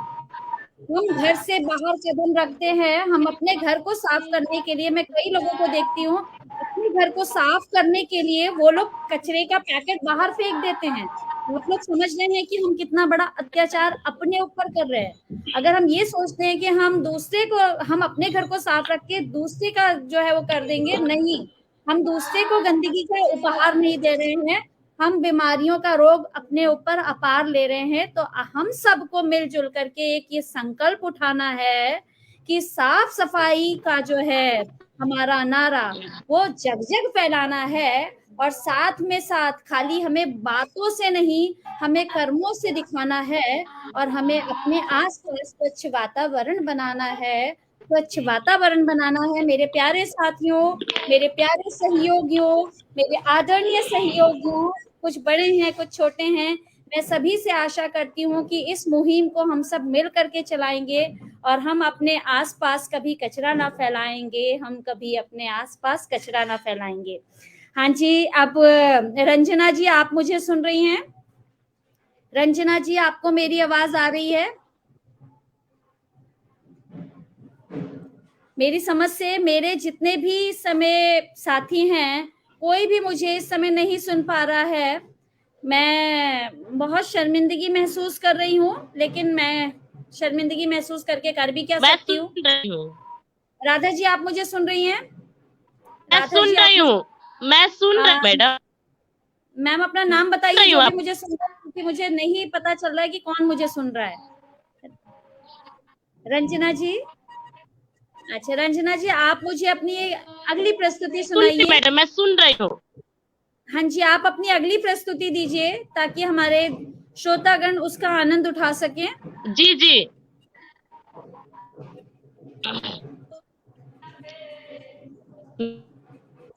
हम घर से बाहर कदम रखते हैं, हम अपने घर को साफ करने के लिए, मैं कई लोगों को देखती हूँ अपने घर को साफ करने के लिए वो लोग कचरे का पैकेट बाहर फेंक देते हैं। आप लोग समझ रहे हैं कि हम कितना बड़ा अत्याचार अपने ऊपर कर रहे हैं। अगर हम ये सोचते हैं कि हम दूसरे को, हम अपने घर को साफ रख के दूसरे का जो है वो कर देंगे, नहीं, हम दूसरे को गंदगी का उपहार नहीं दे रहे हैं, हम बीमारियों का रोग अपने ऊपर अपार ले रहे हैं। तो हम सबको मिलजुल करके एक ये संकल्प उठाना है कि साफ सफाई का जो है हमारा नारा वो जग जग फैलाना है, और साथ में साथ खाली हमें बातों से नहीं, हमें कर्मों से दिखाना है, और हमें अपने आसपास स्वच्छ वातावरण बनाना है, स्वच्छ वातावरण बनाना है। मेरे प्यारे साथियों, मेरे प्यारे सहयोगियों, मेरे आदरणीय सहयोगियों, कुछ बड़े हैं कुछ छोटे हैं, मैं सभी से आशा करती हूँ कि इस मुहिम को हम सब मिल करके चलाएंगे, और हम अपने आसपास कभी कचरा ना फैलाएंगे, हम कभी अपने आसपास कचरा ना फैलाएंगे। हाँ जी, अब रंजना जी आप मुझे सुन रही हैं? रंजना जी, आपको मेरी आवाज आ रही है? मेरी समझ से मेरे जितने भी समय साथी हैं, कोई भी मुझे इस समय नहीं सुन पा रहा है। मैं बहुत शर्मिंदगी महसूस कर रही हूँ, लेकिन मैं शर्मिंदगी महसूस करके कर भी क्या सकती हूँ। राधा जी, आप मुझे सुन रही हैं? मैं सुन रही हूँ, मैं सुन रही हूँ मैडम। मैम अपना नाम बताइए जो भी मुझे सुन रहा है, क्योंकि मुझे नहीं पता चल रहा है कि कौन मुझे सुन रहा है। रंजना जी, अच्छा रंजना जी, आप मुझे अपनी अगली प्रस्तुति सुनाइए। मैडम मैं सुन रही हूँ। हाँ जी, आप अपनी अगली प्रस्तुति दीजिए ताकि हमारे श्रोतागण उसका आनंद उठा सकें। जी जी,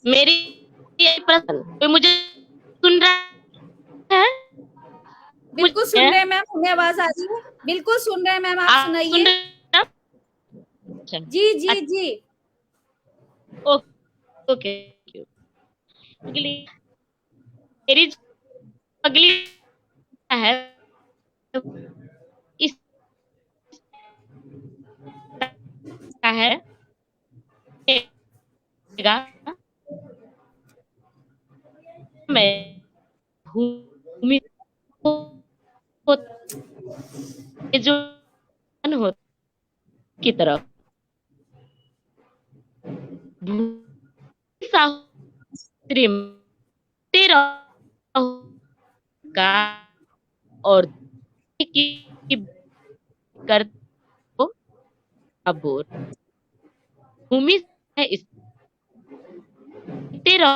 मेरी प्रश्न कोई मुझे सुन रहा है? बिल्कुल सुन रहे हैं मैम, हमें आवाज आ रही है। बिल्कुल सुन रहे हैं मैम, आप सुनाइए। जी जी जी, ओके। मेरी अगली है इस है मैं भूमि जो हो की तरफ तेरा का और की कर अबोर भूमि है इस तेरा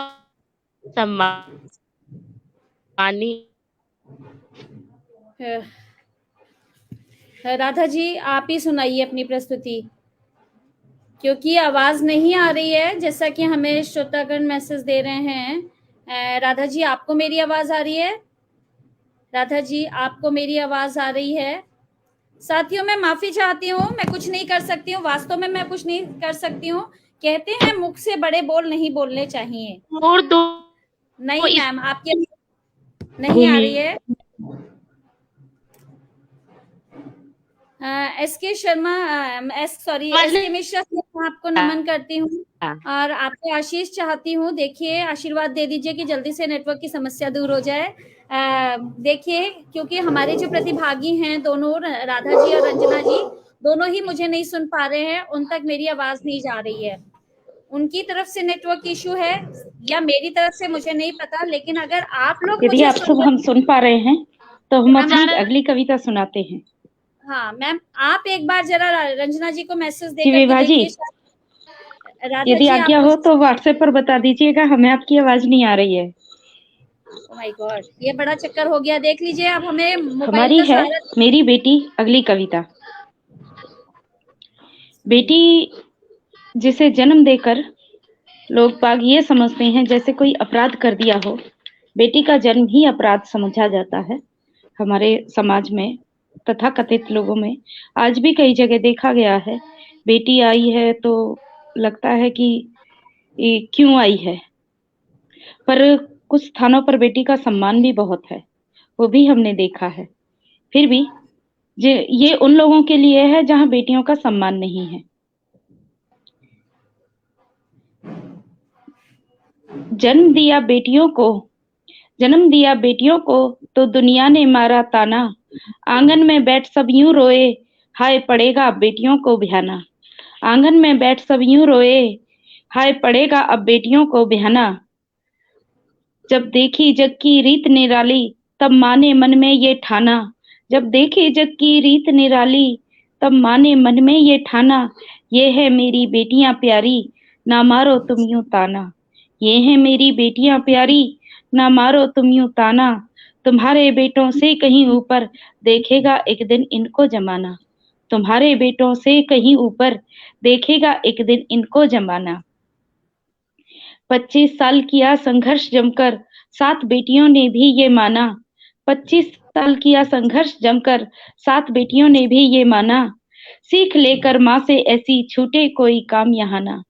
सम्मानी। राधा जी आप ही सुनाइए अपनी प्रस्तुति, क्योंकि आवाज नहीं आ रही है जैसा कि हमें श्रोतागण मैसेज दे रहे हैं। राधा जी, आपको मेरी आवाज आ रही है? राधा जी, आपको मेरी आवाज आ रही है? साथियों, मैं माफी चाहती हूँ, मैं कुछ नहीं कर सकती हूँ, वास्तव में मैं कुछ नहीं कर सकती हूँ। कहते हैं मुख से बड़े बोल नहीं बोलने चाहिए। और दो नहीं मैम, आपकी नहीं आ रही है। एस के शर्मा, एस के मिश्रा, आपको नमन करती हूँ और आपको आशीष चाहती हूँ। देखिए, आशीर्वाद दे दीजिए कि जल्दी से नेटवर्क की समस्या दूर हो जाए। देखिए, क्योंकि हमारे जो प्रतिभागी हैं दोनों, राधा जी और रंजना जी, दोनों ही मुझे नहीं सुन पा रहे हैं, उन तक मेरी आवाज नहीं जा रही है। उनकी तरफ से नेटवर्क इशू है या मेरी तरफ से, मुझे नहीं पता, लेकिन अगर आप लोग यदि आप सब हम सुन पा रहे हैं तो हम अपनी अगली कविता सुनाते हैं। हाँ मैम, आप एक बार जरा रंजना जी को मैसेज दे विभा जी, यदि आज्ञा हो तो व्हाट्सएप पर बता दीजिएगा, हमें आपकी आवाज नहीं आ रही है। ओह माय गॉड, ये बड़ा चक्कर हो गया। देख लीजिए, अब हमें हमारी है मेरी बेटी अगली कविता। बेटी जिसे जन्म देकर लोग बाग ये समझते हैं जैसे कोई अपराध कर दिया हो। बेटी का जन्म ही अपराध समझा जाता है हमारे समाज में, तथा कथित लोगों में। आज भी कई जगह देखा गया है, बेटी आई है तो लगता है कि क्यों आई है, पर कुछ स्थानों पर बेटी का सम्मान भी बहुत है, वो भी हमने देखा है। फिर भी ये उन लोगों के लिए है जहां बेटियों का सम्मान नहीं है। जन्म दिया बेटियों को तो दुनिया ने मारा ताना। आंगन में बैठ सब यूं रोए, हाय पड़ेगा अब बेटियों को ब्याना। आंगन में बैठ सब यूं रोए, हाय पड़ेगा अब बेटियों को ब्याना। जब देखी जग की रीत निराली, तब माँ ने मन में ये ठाना। जब देखी जग की रीत निराली, तब माँ ने मन में ये ठाना, ये है मेरी बेटियां प्यारी, ना मारो तुम यूं ताना। ये है मेरी बेटियां प्यारी, ना मारो तुम यूं ताना। तुम्हारे बेटों से कहीं ऊपर देखेगा एक दिन इनको जमाना। तुम्हारे बेटों से कहीं ऊपर देखेगा एक दिन इनको जमाना। 25 साल किया संघर्ष जमकर, 7 बेटियों ने भी ये माना। 25 साल किया संघर्ष जमकर, 7 बेटियों ने भी ये माना। सीख लेकर माँ से ऐसी छूटे कोई काम यहाँ ना।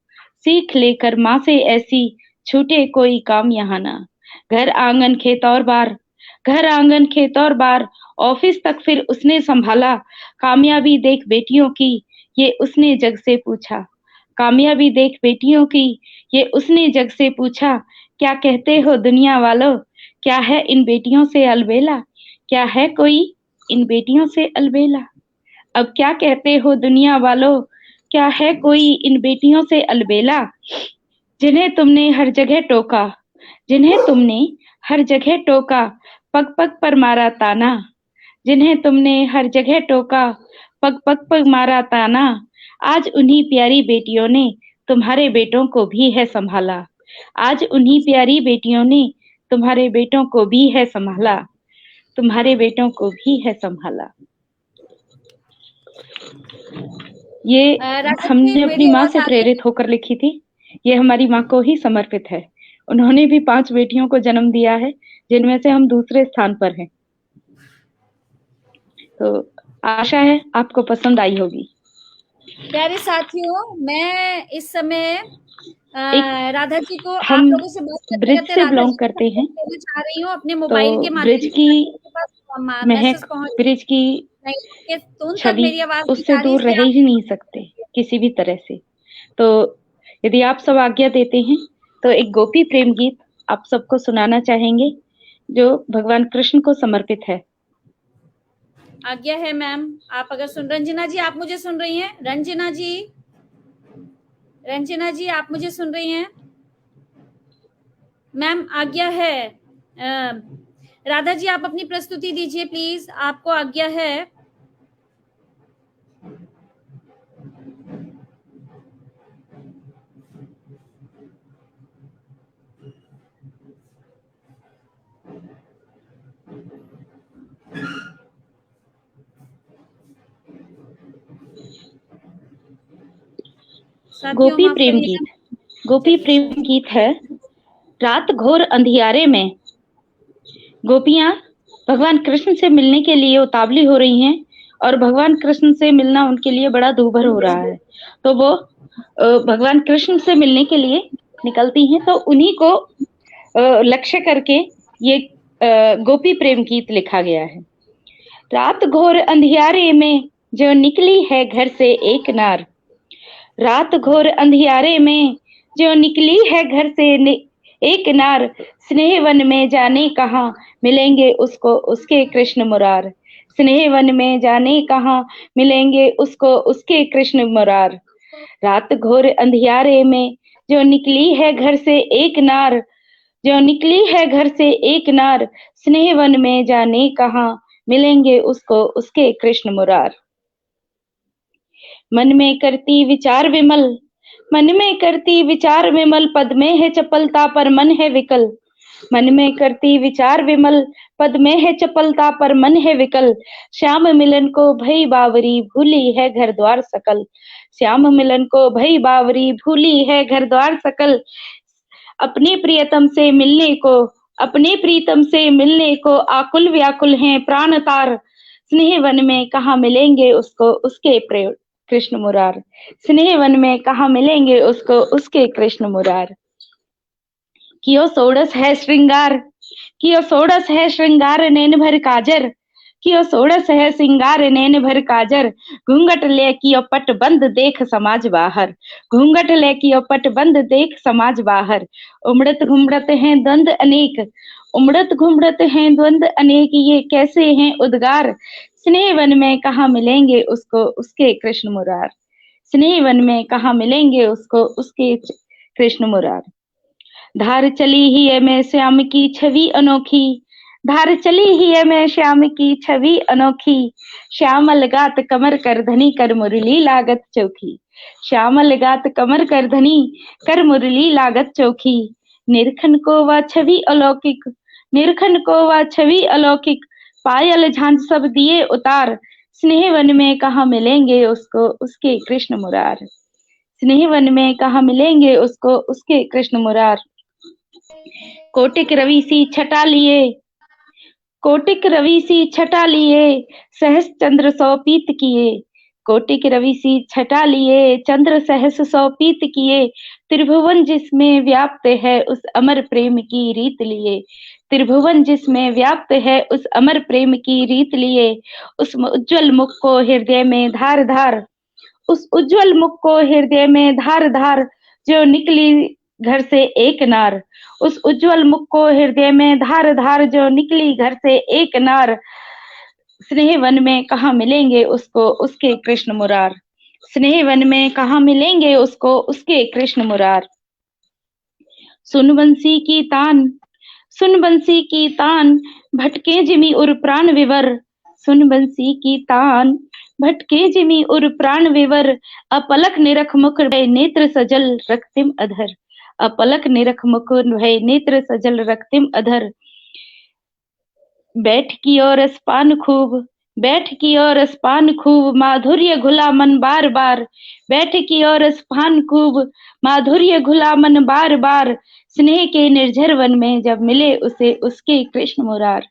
सीख लेकर माँ से ऐसी छूटे कोई काम यहाँ ना। घर आंगन खेत और बार, घर आंगन खेत और बार, ऑफिस तक फिर उसने संभाला। कामयाबी देख बेटियों की ये उसने जग से पूछा। कामयाबी देख बेटियों की ये उसने जग से पूछा। क्या कहते हो दुनिया वालों, क्या है इन बेटियों से अलबेला। क्या है कोई इन बेटियों से अलबेला। अब क्या कहते हो दुनिया वालों, क्या है कोई इन बेटियों से अलबेला। जिन्हें तुमने हर जगह टोका, जिन्हें तुमने हर जगह टोका, पग पग पर मारा ताना। जिन्हें तुमने हर जगह टोका, पग पग पर मारा ताना। आज उन्हीं प्यारी बेटियों ने तुम्हारे बेटों को भी है संभाला। आज उन्हीं प्यारी बेटियों ने तुम्हारे बेटों को भी है संभाला। तुम्हारे बेटों को भी है संभाला। ये हमने अपनी माँ से प्रेरित होकर लिखी थी। ये हमारी माँ को ही समर्पित है। उन्होंने भी 5 बेटियों को जन्म दिया है, जिनमें से हम दूसरे स्थान पर हैं। तो आशा है आपको पसंद आई होगी। प्यारे साथियों, मैं इस समय राधा जी को आप हम लोगों से बात ब्रिज से बिलोंग करते हैं, चाह रही हूँ अपने मोबाइल के तो माध्यम ब्रिज की महक, ब्रिज की छवि उससे दूर रह ही नहीं सकते किसी भी तरह से। तो यदि आप सब आज्ञा देते हैं तो एक गोपी प्रेम गीत आप सबको सुनाना चाहेंगे, जो भगवान कृष्ण को समर्पित है। आज्ञा है मैम। आप अगर रंजना जी, आप मुझे सुन रही हैं? रंजना जी, रंजना जी, आप मुझे सुन रही हैं? मैम आज्ञा है। राधा जी, आप अपनी प्रस्तुति दीजिए प्लीज, आपको आज्ञा है। गोपी प्रेम गीत। गोपी प्रेम गीत है। रात घोर अंधियारे में गोपियां भगवान कृष्ण से मिलने के लिए उतावली हो रही हैं और भगवान कृष्ण से मिलना उनके लिए बड़ा दूभर हो रहा है। तो वो भगवान कृष्ण से मिलने के लिए निकलती हैं। तो उन्हीं को लक्ष्य करके ये गोपी प्रेम गीत लिखा गया है। रात घोर अंधियारे में जो निकली है घर से एक नार। रात घोर अंधियारे में जो निकली है घर से एक नार। स्नेह वन में जाने कहाँ मिलेंगे उसको उसके कृष्ण मुरार। स्नेह वन में जाने कहाँ मिलेंगे उसको उसके कृष्ण मुरार। रात घोर अंधियारे में जो निकली है घर से एक नार। जो निकली है घर से एक नार। स्नेह वन में जाने कहाँ मिलेंगे उसको उसके कृष्ण मुरार। मन में करती विचार विमल, मन में करती विचार विमल, पद में है चपलता पर मन है विकल। मन में करती विचार विमल, पद में है चपलता पर मन है विकल। श्याम मिलन को भई बावरी भूली है घर द्वार सकल। श्याम मिलन को भई बावरी भूली है घर द्वार सकल। अपने प्रियतम से मिलने को, अपने प्रीतम से मिलने को आकुल व्याकुल हैं प्राण तार। स्नेह वन में कहाँ मिलेंगे उसको उसके कृष्ण मुरार। स्नेह वन में कहाँ मिलेंगे उसको उसके कृष्ण मुरार। कियो सोड़स है श्रृंगार, कियो सोड़स है श्रृंगार नैन भर काजर। कियो सोड़स है श्रृंगार नैन भर काजर। घूंघट ले कियो पट बंद देख समाज बाहर। घूंघट ले कियो पट बंद देख समाज बाहर। उमड़त घुमड़त हैं द्वंद अनेक, उमड़त घुमड़त हैं द्वंद अनेक, ये कैसे हैं उद्गार। स्नेह वन में कहाँ मिलेंगे उसको उसके कृष्ण मुरार। स्नेह वन में कहाँ मिलेंगे उसको उसके कृष्ण मुरार। धार चली ही है मैं श्याम की छवि अनोखी। धार चली ही है मैं श्याम की छवि अनोखी, श्यामल गात कमर कर धनी कर मुरली लागत चौखी, श्यामल गात कमर कर धनी कर मुरली लागत चौखी, निरखन को वह छवि अलौकिक, निरखन को वह छवि अलौकिक, पायल झांझ सब दिए उतार, स्नेह वन में कहाँ मिलेंगे उसको उसके कृष्ण मुरार, स्नेह वन में कहाँ मिलेंगे उसको उसके कृष्ण मुरार। कोटिक रवि सी छटा लिए, कोटिक रवि सी छटा लिए, सहस चंद्र सौ पीत किए, कोटिक रवि सी छटा लिए, चंद्र सहस सौ पीत किए, त्रिभुवन जिसमें व्याप्त है उस अमर प्रेम की रीत लिए, त्रिभुवन जिसमें व्याप्त है उस अमर प्रेम की रीत लिए, उस उज्ज्वल मुख को हृदय में धार धार, उस उज्ज्वल मुख को हृदय में धार धार, जो निकली घर से एक नार, उस उज्ज्वल मुख को हृदय में धार धार, जो निकली घर से एक नार, स्नेह वन में कहाँ मिलेंगे उसको उसके कृष्ण मुरार, स्नेह वन में कहाँ मिलेंगे उसको उसके कृष्ण मुरार। सुन बंसी की तान, सुन बंसी की तान, भटके जिमी उर प्राण विवर, सुन बंसी की तान, भटके जिमी उर प्राण विवर, अपलक निरख मुख भय नेत्र सजल रक्तिम अधर, अपलक निरख मुख भय नेत्र सजल रक्तिम अधर, बैठ की और अस्पान खूब, बैठ की और अस्पान खूब, माधुर्य घुला मन बार बार, बैठ की और अस्पान खूब, माधुर्य घुला मन बार बार, स्नेह के निर्झर वन में जब मिले उसे उसके कृष्ण मुरार,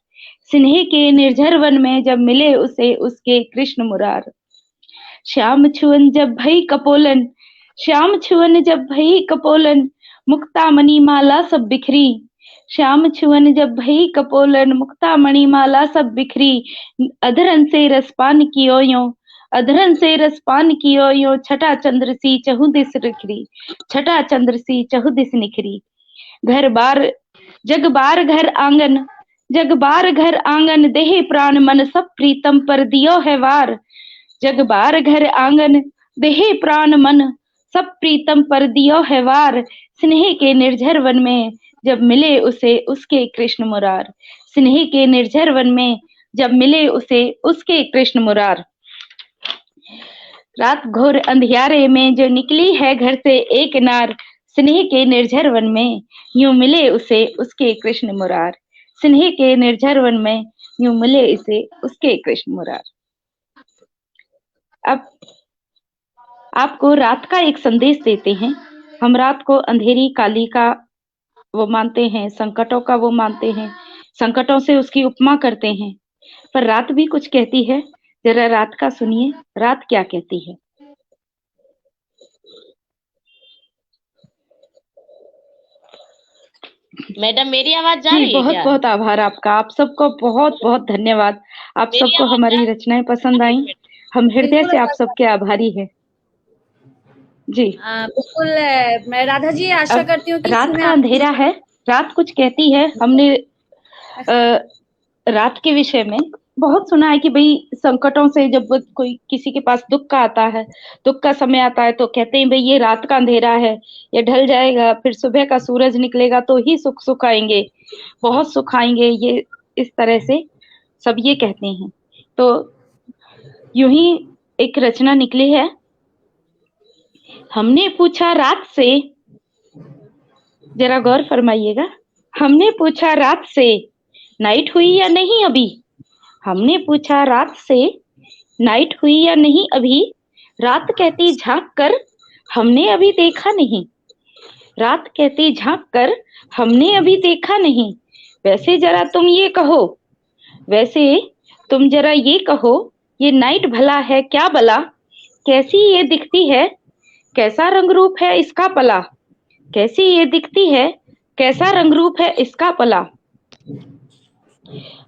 स्नेह के निर्झर वन में जब मिले उसे उसके कृष्ण मुरार। श्याम छुअन जब भई कपोलन, श्याम छुअन जब भई कपोलन, मुक्ता मणि माला सब बिखरी, श्याम छुअन जब भई कपोलन, मुक्ता मणि माला सब बिखरी, अधरन से रसपान कियो यो, अधरन से रसपान कियो यो, छठा चंद्र सी चहुदिस निखरी, छठा चंद्र सी चहुदिस निखरी। घर बार जग बार घर आंगन, जग बार घर आंगन, देह प्राण मन सब प्रीतम पर दियो है वार, जग बार घर आंगन, देह प्राण मन सब प्रीतम पर दियो है वार, स्नेह के निर्झर वन में जब मिले उसे उसके कृष्ण मुरार, स्नेह के निर्झर वन में जब मिले उसे उसके कृष्ण मुरार। रात घोर अंधियारे में जो निकली है घर से एक नार, स्नेह के निर्झर वन में यूं मिले उसे उसके कृष्ण मुरार, स्नेह के निर्झर वन में यूं मिले इसे उसके कृष्ण मुरार। अब आपको रात का एक संदेश देते हैं। हम रात को अंधेरी काली का वो मानते हैं, संकटों का वो मानते हैं, संकटों से उसकी उपमा करते हैं, पर रात भी कुछ कहती है। जरा रात का सुनिए, रात क्या कहती है। मैडम मेरी आवाज जा जी, रही है बहुत क्या? बहुत आभार आपका, आप सबको बहुत बहुत धन्यवाद। आप मेरी सबको आवाज हमारी रचनाएं पसंद आई, हम हृदय बिल्कुल से आप सबके आभारी हैं। जी, बिल्कुल मैं राधा जी आशा अब करती हूँ कि रात इसमें का अंधेरा है, रात कुछ कहती है। हमने रात के विषय में बहुत सुना है कि भाई संकटों से जब कोई किसी के पास दुख का आता है, दुख का समय आता है, तो कहते हैं भाई ये रात का अंधेरा है, ये ढल जाएगा, फिर सुबह का सूरज निकलेगा तो ही सुख सुख आएंगे, बहुत सुख आएंगे, ये इस तरह से सब ये कहते हैं। तो यूं ही एक रचना निकली है। हमने पूछा रात से, जरा गौर फरमाइएगा, हमने पूछा रात से नाइट हुई या नहीं अभी, हमने पूछा रात से नाइट हुई या नहीं अभी, रात कहती झांक कर हमने अभी देखा नहीं, रात कहती झांक कर हमने अभी देखा नहीं, वैसे जरा तुम ये कहो, वैसे तुम जरा ये कहो, ये नाइट भला है क्या भला, कैसी ये दिखती है, कैसा रंग रूप है इसका पला, कैसी ये दिखती है, कैसा रंग रूप है इसका पला।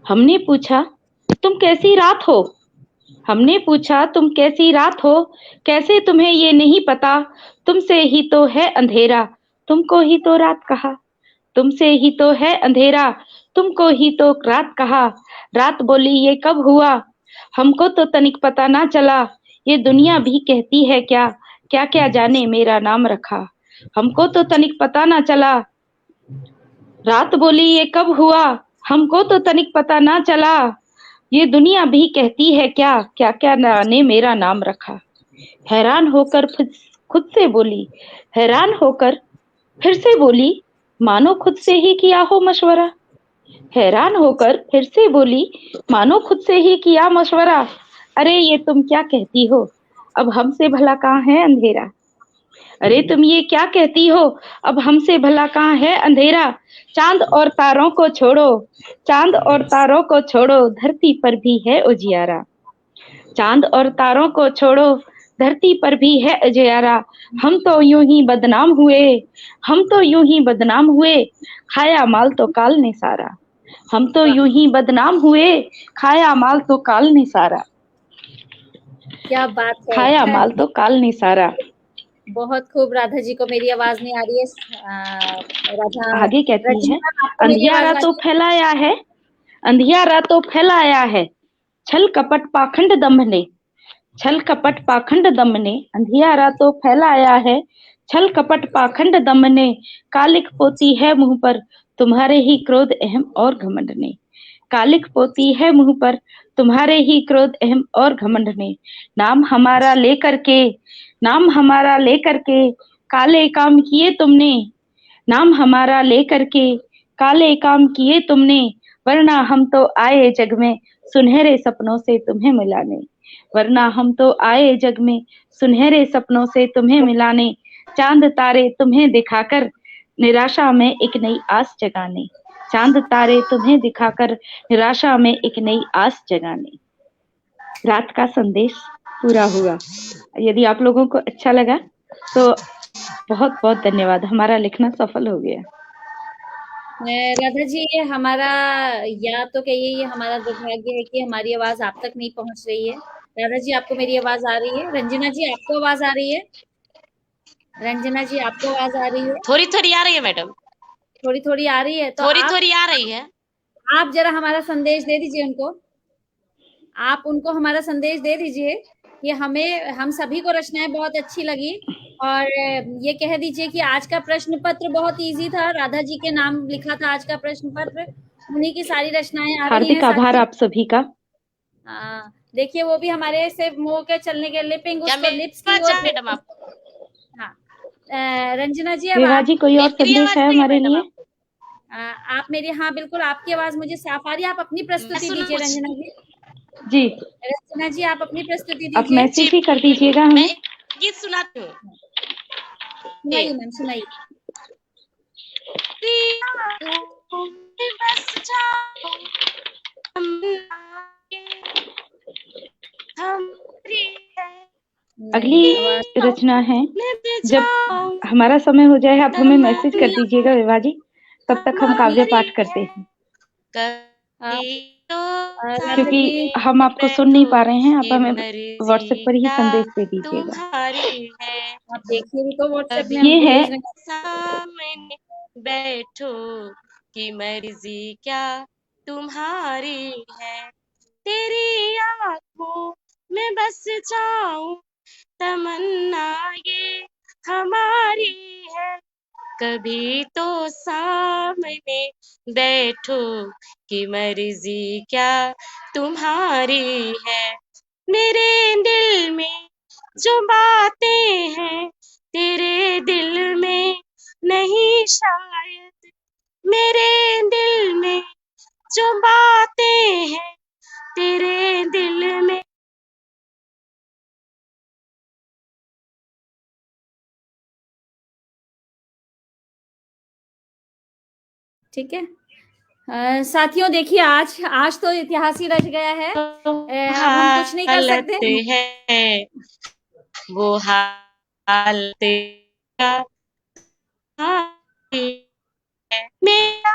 हमने पूछा तुम कैसी रात हो, हमने पूछा तुम कैसी रात हो, कैसे तुम्हें ये नहीं पता, तुमसे ही तो है अंधेरा, तुमको ही तो रात कहा, तुमसे ही तो है अंधेरा, तुमको ही तो रात कहा, रात बोली ये कब हुआ, हमको तो तनिक पता ना चला, ये दुनिया भी कहती है क्या, क्या क्या जाने मेरा नाम रखा, हमको तो तनिक पता ना चला, रात बोली ये कब हुआ, हमको तो तनिक पता ना चला, ये दुनिया भी कहती है क्या, क्या क्या ने मेरा नाम रखा। हैरान होकर खुद से बोली, हैरान होकर फिर से बोली, मानो खुद से ही किया हो मशवरा। हैरान होकर फिर से बोली, मानो खुद से ही किया मशवरा। अरे ये तुम क्या कहती हो, अब हमसे भला कहाँ है अंधेरा। अरे तुम ये क्या कहती हो, अब हमसे भला कहाँ है अंधेरा। चांद और तारों को छोड़ो, चांद और तारों को छोड़ो, धरती पर भी है उजियारा। चांद और तारों को छोड़ो, धरती पर भी है उजियारा। हम तो यूं ही बदनाम हुए, हम तो यूं ही बदनाम हुए, खाया माल तो काल ने सारा। हम तो यूं ही बदनाम हुए, खाया माल तो काल ने सारा। क्या बात है। खाया माल तो काल ने सारा। बहुत खूब। राधा जी को मेरी आवाज नहीं आ रही है। राधा आगे कहती है, रंजना, आपको मेरी आवाज अंधियारा आ तो रही है? फैलाया है, अंधियारा तो फैलाया है, छल कपट पाखंड दम्भ ने। छल कपट पाखंड दम्भ ने, अंधियारा तो फैलाया है, छल कपट पाखंड दम्भ ने। कालिक पोती है मुंह पर, तुम्हारे ही क्रोध अहम और घमंड ने। कालिक पोती है मुंह पर, तुम्हारे ही क्रोध अहम और घमंड ने। नाम हमारा लेकर के, नाम हमारा लेकर के, काले काम किए तुमने। नाम हमारा लेकर के, काले काम किए तुमने। वरना हम तो आए जग में, सुनहरे सपनों से तुम्हें मिलाने। वरना हम तो आए जग में, सुनहरे सपनों से तुम्हें मिलाने। चांद तारे तुम्हें दिखाकर, निराशा में एक नई आस जगाने। चांद तारे तुम्हें दिखाकर, निराशा में एक नई आस जगाने। रात का संदेश पूरा हुआ। यदि आप लोगों को अच्छा लगा तो बहुत बहुत धन्यवाद, हमारा लिखना सफल हो गया। राधा जी, ये हमारा, या तो कहिए ये हमारा दुर्भाग्य है कि हमारी आवाज आप तक नहीं पहुंच रही है। राधा जी, आपको मेरी आवाज आ रही है? रंजना जी, आपको आवाज आ रही है? रंजना जी, आपको आवाज आ रही है? थोड़ी थोड़ी आ रही है मैडम, थोड़ी थोड़ी आ रही है तो थोड़ी थोड़ी आ रही है। आप जरा हमारा संदेश दे दीजिए उनको। आप उनको हमारा संदेश दे दीजिए कि हम सभी को रचनाएं बहुत अच्छी लगी, और ये कह दीजिए कि आज का प्रश्न पत्र बहुत इजी था। राधा जी के नाम लिखा था आज का प्रश्न पत्र, उन्हीं की सारी रचनाएं आ रही हैं। हार्दिक आभार आप सभी का। हाँ, देखिए वो भी हमारे से मुंह के चलने के लिपिंग, क्या उसको लिप्स की वो मैडम आप? हाँ। रंजना जी, अब विभा आप जी, कोई और मेरी संदेश आवाज है नहीं हमारे मैडम लिए? आप? आप मेरी, हाँ बिल्कुल, आपकी आवाज मुझे साफ आ रही है। आप अपनी प्रस्तुति सुनो दीजिए कुछ। रंजना जी। जी, रंजना जी, आप अपनी प्रस्तुति आप दीजिए। मैसेज ही कर दीजिएगा मैं हमें। एक गीत सुनाती हूँ। सुनाइए मैम, सुनाइए। बस जाओ, हमारी है। अगली आवाज रचना है, मैं जब जाऊं, हमारा समय हो जाए आप हमें मैसेज कर तमन्ना दीजिएगा विभा जी, तब तक हम काव्य हमारी पाठ करते है। हैं। कभी तो राधा क्योंकि जी, सामने हम आपको सुन नहीं बैठो पा रहे हैं, आप कि हमें व्हाट्सएप मर्जी पर ही क्या संदेश दे दीजिएगा। तुम्हारी है। आप देखिए भी तो व्हाट्सएप में कभी हम ये है, भेज रहे हैं। सामने बैठो कि मर्जी क्या तुम्हारी है। तेरी आंखों में बस जाऊं, तमन्ना ये हमारी है। कभी तो सामने बैठो कि मर्जी क्या तुम्हारी है। मेरे दिल में जो बातें हैं तेरे दिल में नहीं शायद। मेरे दिल में जो बातें हैं तेरे दिल में। ठीक है। साथियों, देखिए आज आज तो इतिहास ही रच गया है। अब हम कुछ नहीं कर हालत सकते। है वो हालत का है मेरा,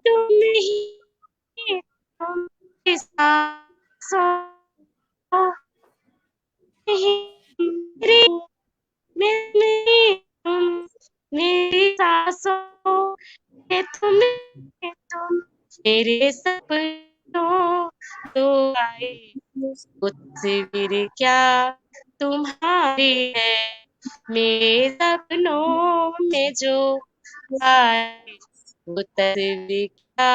तुम ही तुम की सांसों मेरी, मेरी तुम मेरी सांसों में तुम मेरे सपनों तो आए। वो तस्वीर क्या तुम्हारी है। मेरे सपनों में जो आए वो तस्वीर क्या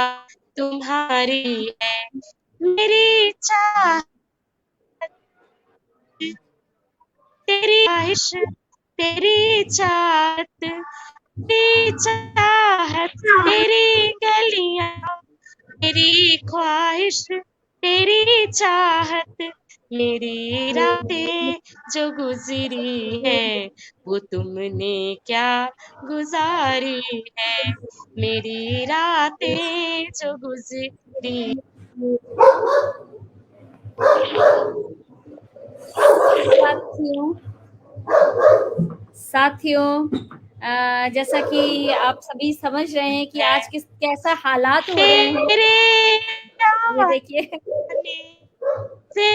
तुम्हारी है। मेरी चाहत तेरी ख्वाहिश, तेरी चाहत, तेरी चाहत, तेरी गलियां, तेरी ख्वाहिश, तेरी चाहत, मेरी रातें जो गुजरी है वो तुमने क्या गुजारी है। मेरी रातें जो गुजरी। साथियों साथियों जैसा कि आप सभी समझ रहे हैं कि आज कैसा हालात हो रहे हैं। तेरे ये देखिए से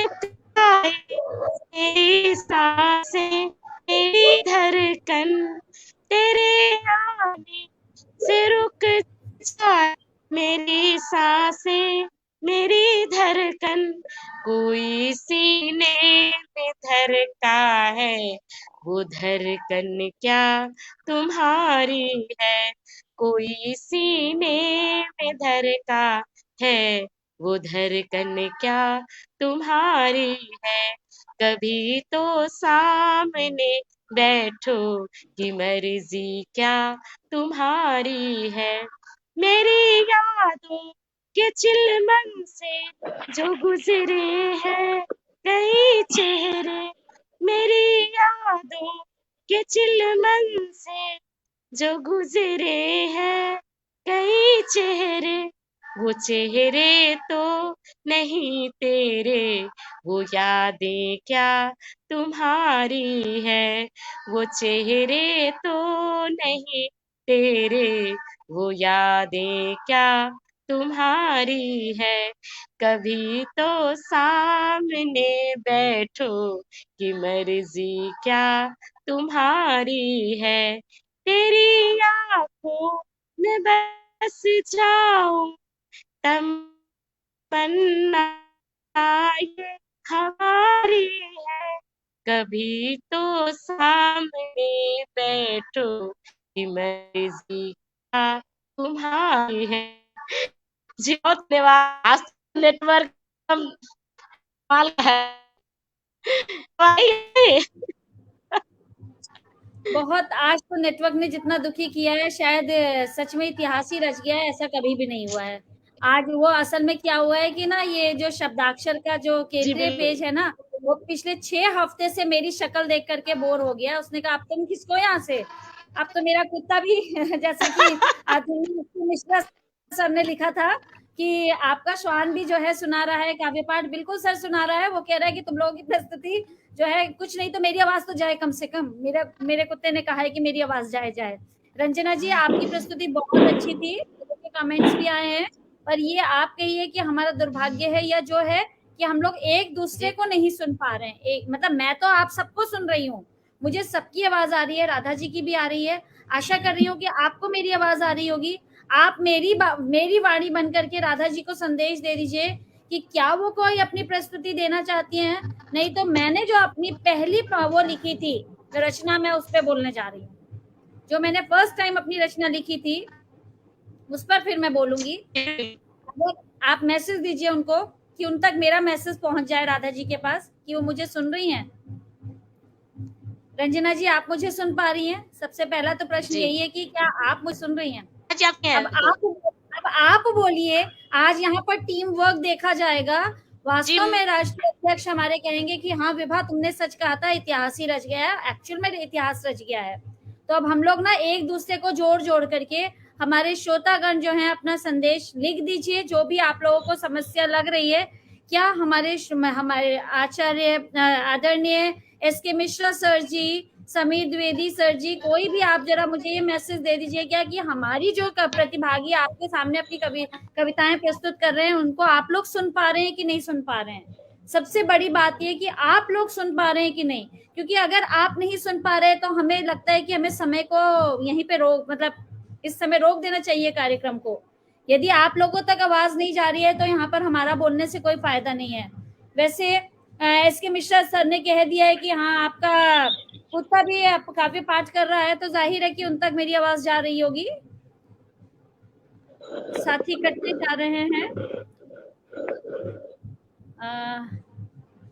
मेरी सांसें, मेरी धड़कन तेरे आने से रुक जाए। मेरी सांसें, मेरी धड़कन, कोई सीने में धड़का है वो धड़कन क्या तुम्हारी है। कोई सीने में धड़का है वो धड़कन क्या तुम्हारी है। कभी तो सामने बैठो कि मर्जी क्या तुम्हारी है। मेरी यादों के चिलमन से जो गुजरे हैं कई चेहरे, मेरी यादों के चिलमन से जो गुजरे हैं कई चेहरे, वो चेहरे तो नहीं तेरे, वो यादें क्या तुम्हारी है। वो चेहरे तो नहीं तेरे, वो यादें क्या तुम्हारी है। कभी तो सामने बैठो कि मर्जी क्या तुम्हारी है। तेरी आंखों में बस जाऊं तमन्ना ये हमारी है। कभी तो सामने बैठो कि मर्जी क्या तुम्हारी है। जी बहुत धन्यवाद। आज नेटवर्क कमाल है। बहुत आज तो नेटवर्क ने जितना दुखी किया है शायद सच में इतिहास ही रच गया है, ऐसा कभी भी नहीं हुआ है। आज वो असल में क्या हुआ है कि ना ये जो शब्दाक्षर का जो जी केंद्रीय बिल्कुल। पेज है ना, वो पिछले 6 हफ्ते से मेरी शक्ल देख करके बोर हो गया। उसने कहा अब तुम किसको यहाँ से, अब तो मेरा कुत्ता भी जैसे कि मिश्रा सर ने लिखा था कि आपका श्वान भी जो है सुना रहा है काव्य पाठ। बिल्कुल सर सुना रहा है। वो कह रहा है कि तुम लोगों की प्रस्तुति जो है कुछ नहीं तो मेरी आवाज तो जाए कम से कम। मेरे कुत्ते ने कहा है कि मेरी आवाज जाए। रंजना जी आपकी प्रस्तुति बहुत अच्छी थी, कमेंट्स भी आए हैं, पर ये आप कहिए कि हमारा दुर्भाग्य है या जो है कि हम लोग एक दूसरे को नहीं सुन पा रहे हैं। एक मतलब मैं तो आप सबको सुन रही हूँ, मुझे सबकी आवाज आ रही है, राधा जी की भी आ रही है। आशा कर रही हूँ कि आपको मेरी आवाज आ रही होगी। आप मेरी वाणी बन करके राधा जी को संदेश दे दीजिए कि क्या वो कोई अपनी प्रस्तुति देना चाहती हैं। नहीं तो मैंने जो अपनी पहली वो लिखी थी रचना, मैं उस पर बोलने जा रही हूँ। जो मैंने फर्स्ट टाइम अपनी रचना लिखी थी उस पर फिर मैं बोलूंगी। आप मैसेज दीजिए उनको कि उन तक मेरा मैसेज पहुंच जाए राधा जी के पास कि वो मुझे सुन रही हैं। रंजना जी आप मुझे सुन पा रही हैं? सबसे पहला तो प्रश्न यही है कि क्या आप मुझे सुन रही हैं? अब आप बोलिए। आज यहाँ पर टीम वर्क देखा जाएगा। वास्तव में राष्ट्रीय अध्यक्ष हमारे कहेंगे कि हाँ विभा तुमने सच कहा था, इतिहास ही रच गया है। एक्चुअल में इतिहास रच गया है। तो अब हम लोग ना एक दूसरे को जोड़ करके हमारे श्रोतागण जो हैं अपना संदेश लिख दीजिए, जो भी आप लोगों को समस्या लग रही है। क्या हमारे आचार्य आदरणीय एस.के. मिश्रा सर जी, समीर द्विवेदी सर जी, कोई भी आप जरा मुझे ये मैसेज दे दीजिए क्या कि हमारी जो प्रतिभागी आपके सामने अपनी कविताएं प्रस्तुत कर रहे हैं उनको आप लोग सुन पा रहे हैं कि नहीं सुन पा रहे हैं। सबसे बड़ी बात ये कि आप लोग सुन पा रहे हैं कि नहीं, क्योंकि अगर आप नहीं सुन पा रहे तो हमें लगता है कि हमें समय को यहीं पे इस समय रोक देना चाहिए कार्यक्रम को। यदि आप लोगों तक आवाज नहीं जा रही है तो यहाँ पर हमारा बोलने से कोई फायदा नहीं है। वैसे एस.के. मिश्रा सर ने कह दिया है कि हाँ आपका कुत्ता भी काव्य पाठ कर रहा है, तो जाहिर है कि उन तक मेरी आवाज जा रही होगी। साथी कटते जा रहे हैं।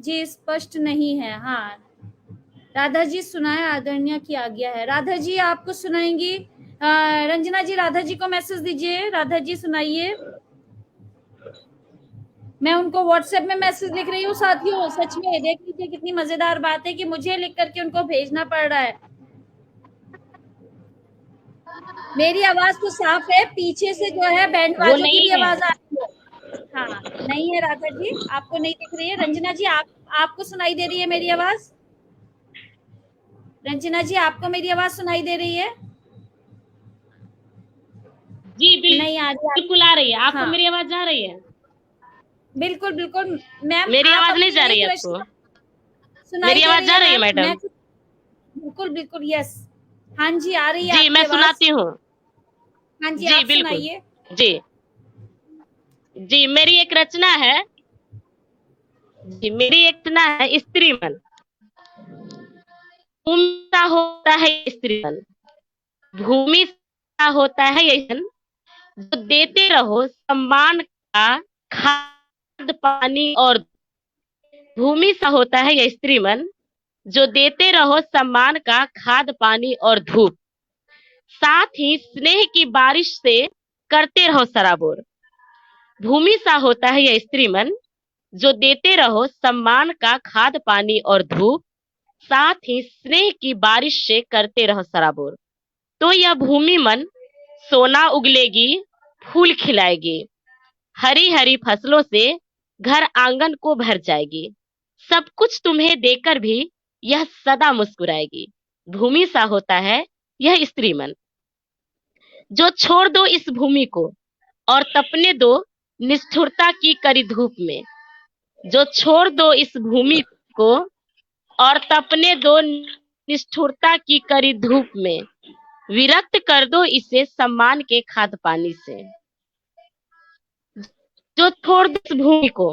जी स्पष्ट नहीं है। हाँ, राधा जी सुनाए, आदरणीय की आज्ञा है। राधा जी आपको सुनाएंगी। रंजना जी राधा जी को मैसेज दीजिए। राधा जी सुनाइए। मैं उनको व्हाट्सएप में मैसेज लिख रही हूँ साथियों। सच में देख लीजिए कितनी मजेदार बात है कि मुझे लिख करके उनको भेजना पड़ रहा है। मेरी आवाज तो साफ है, पीछे से जो है बैंड वो बाजों की नहीं भी है। आवाज आ रही है। हाँ, नहीं है राधा जी, आपको नहीं दिख रही है। रंजना जी आपको सुनाई दे रही है मेरी आवाज? रंजना जी आपको मेरी आवाज सुनाई दे रही है? जी नहीं आ रही। बिल्कुल आ रही है। आपको हाँ, मेरी आवाज जा रही है? बिल्कुल बिल्कुल मैम, मेरी आप आवाज नहीं अपनी जा रही एक है आपको? रचना सुनाई मेरी दे आवाज रही जा है रही है मैम। मैं मैडम? बिल्कुल बिल्कुल यस। हाँ जी, आ रही है जी आपकी मैं आवाज। सुनाती हूँ। हाँ जी, जी आप बिल्कुल। सुनाइए। जी जी मेरी एक रचना है। जी मेरी एक रचना है स्त्री मन। भूमि सा होता है स्त्री मन, भूमि सा होता है ये मन, जो देते रहो सम्मान का खाद पानी और भूमि सा होता है ये स्त्री मन, जो देते रहो सम्मान का खाद पानी और धूप, साथ ही स्नेह की बारिश से करते रहो सराबोर। भूमि सा होता है यह स्त्री मन, जो देते रहो सम्मान का खाद पानी और धूप, साथ ही स्नेह की बारिश से करते रहो सराबोर। तो यह भूमि मन सोना उगलेगी, फूल खिलाएगी, हरी हरी फसलों से घर आंगन को भर जाएगी, सब कुछ तुम्हें देकर भी यह सदा मुस्कुराएगी। भूमि सा होता है यह स्त्री मन, जो छोड़ दो इस भूमि को और तपने दो निष्ठुरता की कड़ी धूप में, जो छोड़ दो इस भूमि को और तपने दो निष्ठुरता की कड़ी धूप में, विरक्त कर दो इसे सम्मान के खाद पानी से, जो छोड़ दो इस भूमि को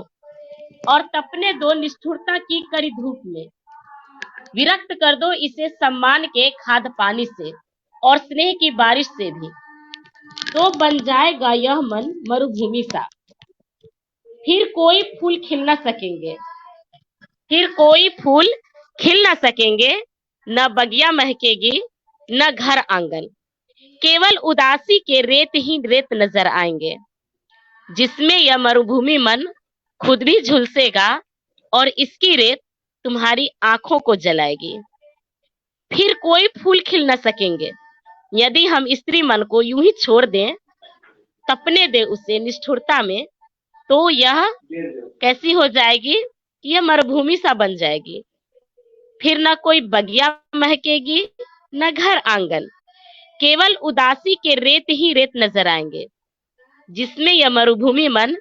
और तपने दो निष्ठुरता की कड़ी धूप में, विरक्त कर दो इसे सम्मान के खाद पानी से और स्नेह की बारिश से भी, तो बन जाएगा यह मन मरुभूमि सा, फिर कोई फूल खिल ना सकेंगे, फिर कोई फूल खिल ना सकेंगे, न बगिया महकेगी न घर आंगन, केवल उदासी के रेत ही रेत नजर आएंगे, जिसमें यह मरुभूमि मन खुद भी झुलसेगा और इसकी रेत तुम्हारी आंखों को जलाएगी। फिर कोई फूल खिल न सकेंगे यदि हम स्त्री मन को यूं ही छोड़ दें, तपने दे उसे निष्ठुरता में, तो यह कैसी हो जाएगी कि यह मरुभूमि सा बन जाएगी, फिर न कोई बगिया महकेगी न घर आंगन, केवल उदासी के रेत ही रेत नजर आएंगे, जिसमें यह मरुभूमि मन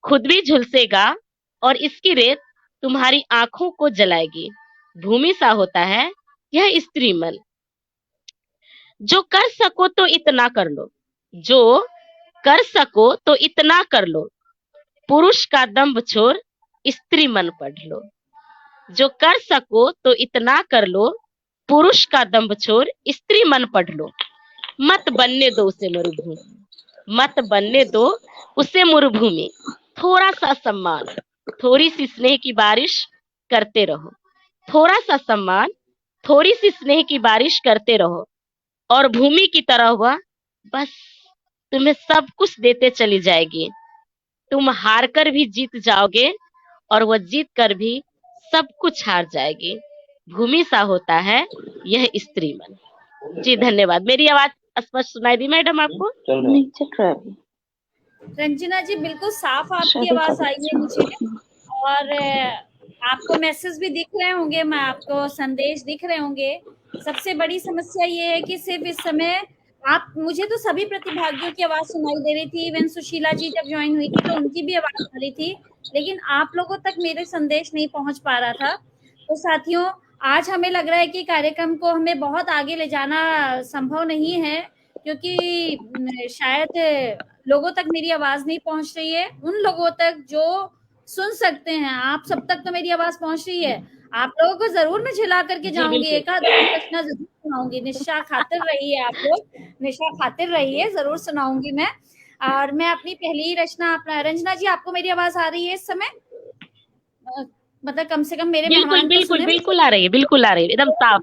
खुद भी झुलसेगा और इसकी रेत तुम्हारी आंखों को जलाएगी। भूमि सा होता है यह स्त्री मन। जो कर सको तो इतना कर लो, जो कर सको तो इतना कर लो, पुरुष का दंभ छोड़ स्त्री मन पढ़ लो। जो कर सको तो इतना कर लो, पुरुष का दंभ छोड़ स्त्री मन पढ़ लो। मत बनने दो उसे मरुभूमि, मत बनने दो उसे मरुभूमि, थोड़ा सा सम्मान, थोड़ी सी स्नेह की बारिश करते रहो, थोड़ा सा सम्मान, थोड़ी सी स्नेह की बारिश करते रहो, और भूमि की तरह वह बस तुम्हें सब कुछ देते चली जाएगी। तुम हार कर भी जीत जाओगे और वह जीत कर भी सब कुछ हार जाएगी। भूमि सा होता है यह स्त्री मन। जी धन्यवाद। मेरी आवाज स्पष्ट सुनाई दी मैडम आपको? नहीं चल रहा है अभी। रंजना जी बिल्कुल साफ आपकी शादी आवाज का आई है मुझे, और आपको मैसेज भी दिख रहे होंगे, मैं आपको संदेश दिख रहे होंगे। सबसे बड़ी समस्या ये है कि सिर्फ इस समय आप, मुझे तो सभी प्रतिभागियों की आवाज सुनाई दे रही थी। इवन सुशीला जी जब ज्वाइन हुई थी तो उनकी भी आवाज आ रही थी, लेकिन आप लोगों तक मेरे संदेश नहीं पहुंच पा रहा था। तो साथियों, आज हमें लग रहा है कि कार्यक्रम को हमें बहुत आगे ले जाना संभव नहीं है, क्योंकि शायद लोगों तक मेरी आवाज नहीं पहुंच रही है। उन लोगों तक जो सुन सकते हैं, आप सब तक तो मेरी आवाज पहुंच रही है। आप लोगों को जरूर मैं झिला करके जाऊंगी, एक आध रचना जरूर सुनाऊंगी। निशा खातिर रहिए, आप लोग निशा खातिर रहिए, जरूर सुनाऊंगी मैं। और मैं अपनी पहली रचना अपना, रंजना जी आपको मेरी आवाज आ रही है इस समय? मतलब कम से कम मेरे बिल्कुल मेहमान तो बिल्कुल सुने। बिल्कुल आ रही है, बिल्कुल आ रही है, एकदम साफ।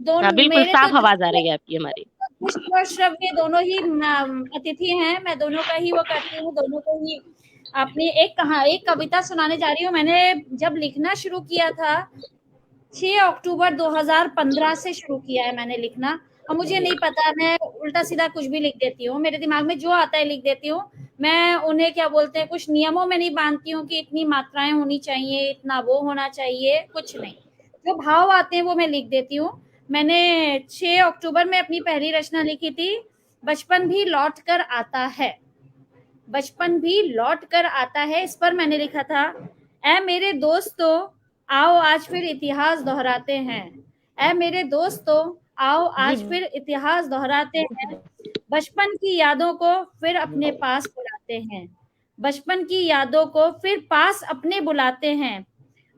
दोनों हाँ बिल्कुल मेरे साफ तो आवाज आ रही है आपकी हमारी। दृष्ट और श्रव्य दोनों ही अतिथि हैं, मैं दोनों का ही वो करती हूँ, दोनों को ही अपनी एक कविता सुनाने जा रही हूँ। मैंने जब लिखना शुरू किया था 6 अक्टूबर 2015 से शुरू किया है मैंने लिखना, और मुझे नहीं पता, मैं उल्टा सीधा कुछ भी लिख देती हूँ, मेरे दिमाग में जो आता है लिख देती हूँ। मैं उन्हें क्या बोलते हैं, कुछ नियमों में नहीं बांधती हूँ कि इतनी मात्राएं होनी चाहिए, इतना वो होना चाहिए, कुछ नहीं, जो भाव आते हैं वो मैं लिख देती हूँ। मैंने 6 अक्टूबर में अपनी पहली रचना लिखी थी, बचपन भी लौट कर आता है, बचपन भी लौट कर आता है। इस पर मैंने लिखा था, ऐ मेरे दोस्तों आओ आज फिर इतिहास दोहराते हैं, ऐ मेरे दोस्तों आओ आज फिर इतिहास दोहराते हैं, बचपन की यादों को फिर अपने पास बुलाते हैं, बचपन की यादों को फिर पास अपने बुलाते हैं,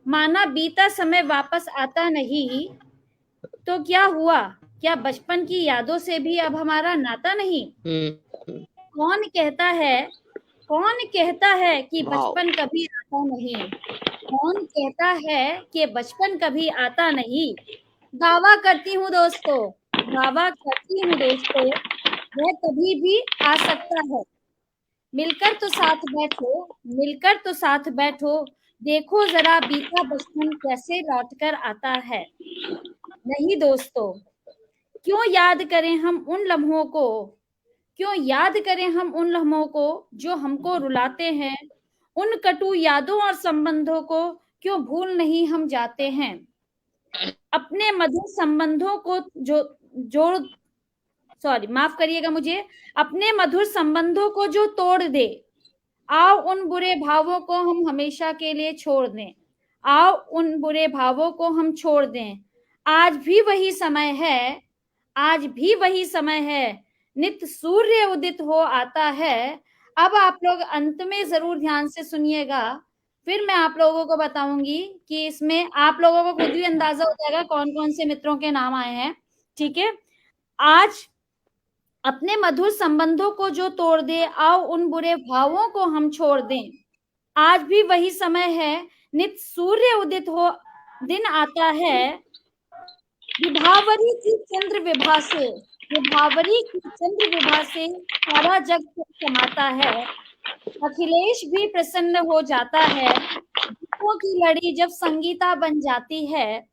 माना बीता समय वापस आता नहीं, तो क्या हुआ, क्या बचपन की यादों से भी अब हमारा नाता नहीं? कौन कहता है, कौन कहता है कि बचपन कभी आता नहीं, कौन कहता है कि बचपन कभी आता नहीं? दावा करती हूँ दोस्तों, दावा करती हूँ दोस्तों, वह कभी भी आ सकता है, मिलकर तो साथ बैठो, मिलकर तो साथ बैठो, देखो जरा बीता बचपन कैसे लौट कर आता है। नहीं दोस्तों, क्यों याद करें हम उन लम्हों को, क्यों याद करें हम उन लम्हों को जो हमको रुलाते हैं, उन कटु यादों और संबंधों को क्यों भूल नहीं हम जाते हैं, अपने मधुर संबंधों को जो जोड़ सॉरी माफ करिएगा मुझे, अपने मधुर संबंधों को जो तोड़ दे, आओ उन बुरे भावों को हम हमेशा के लिए छोड़ दें, आओ उन बुरे भावों को हम छोड़ दें, आज भी वही समय है, आज भी वही समय है, नित सूर्य उदित हो आता है। अब आप लोग अंत में जरूर ध्यान से सुनिएगा, फिर मैं आप लोगों को बताऊंगी कि इसमें आप लोगों को खुद भी अंदाजा हो जाएगा कौन कौन से मित्रों के नाम आए हैं, ठीक है। आज अपने मधुर संबंधों को जो तोड़ दे, आओ उन बुरे भावों को हम छोड़ दें, आज भी वही समय है, नित सूर्य उदित हो दिन आता है, विभावरी की चंद्र विभा से, विभावरी की चंद्र विभा से सारा जग समाता है, अखिलेश भी प्रसन्न हो जाता है, गीतों की लड़ी जब संगीता बन जाती है,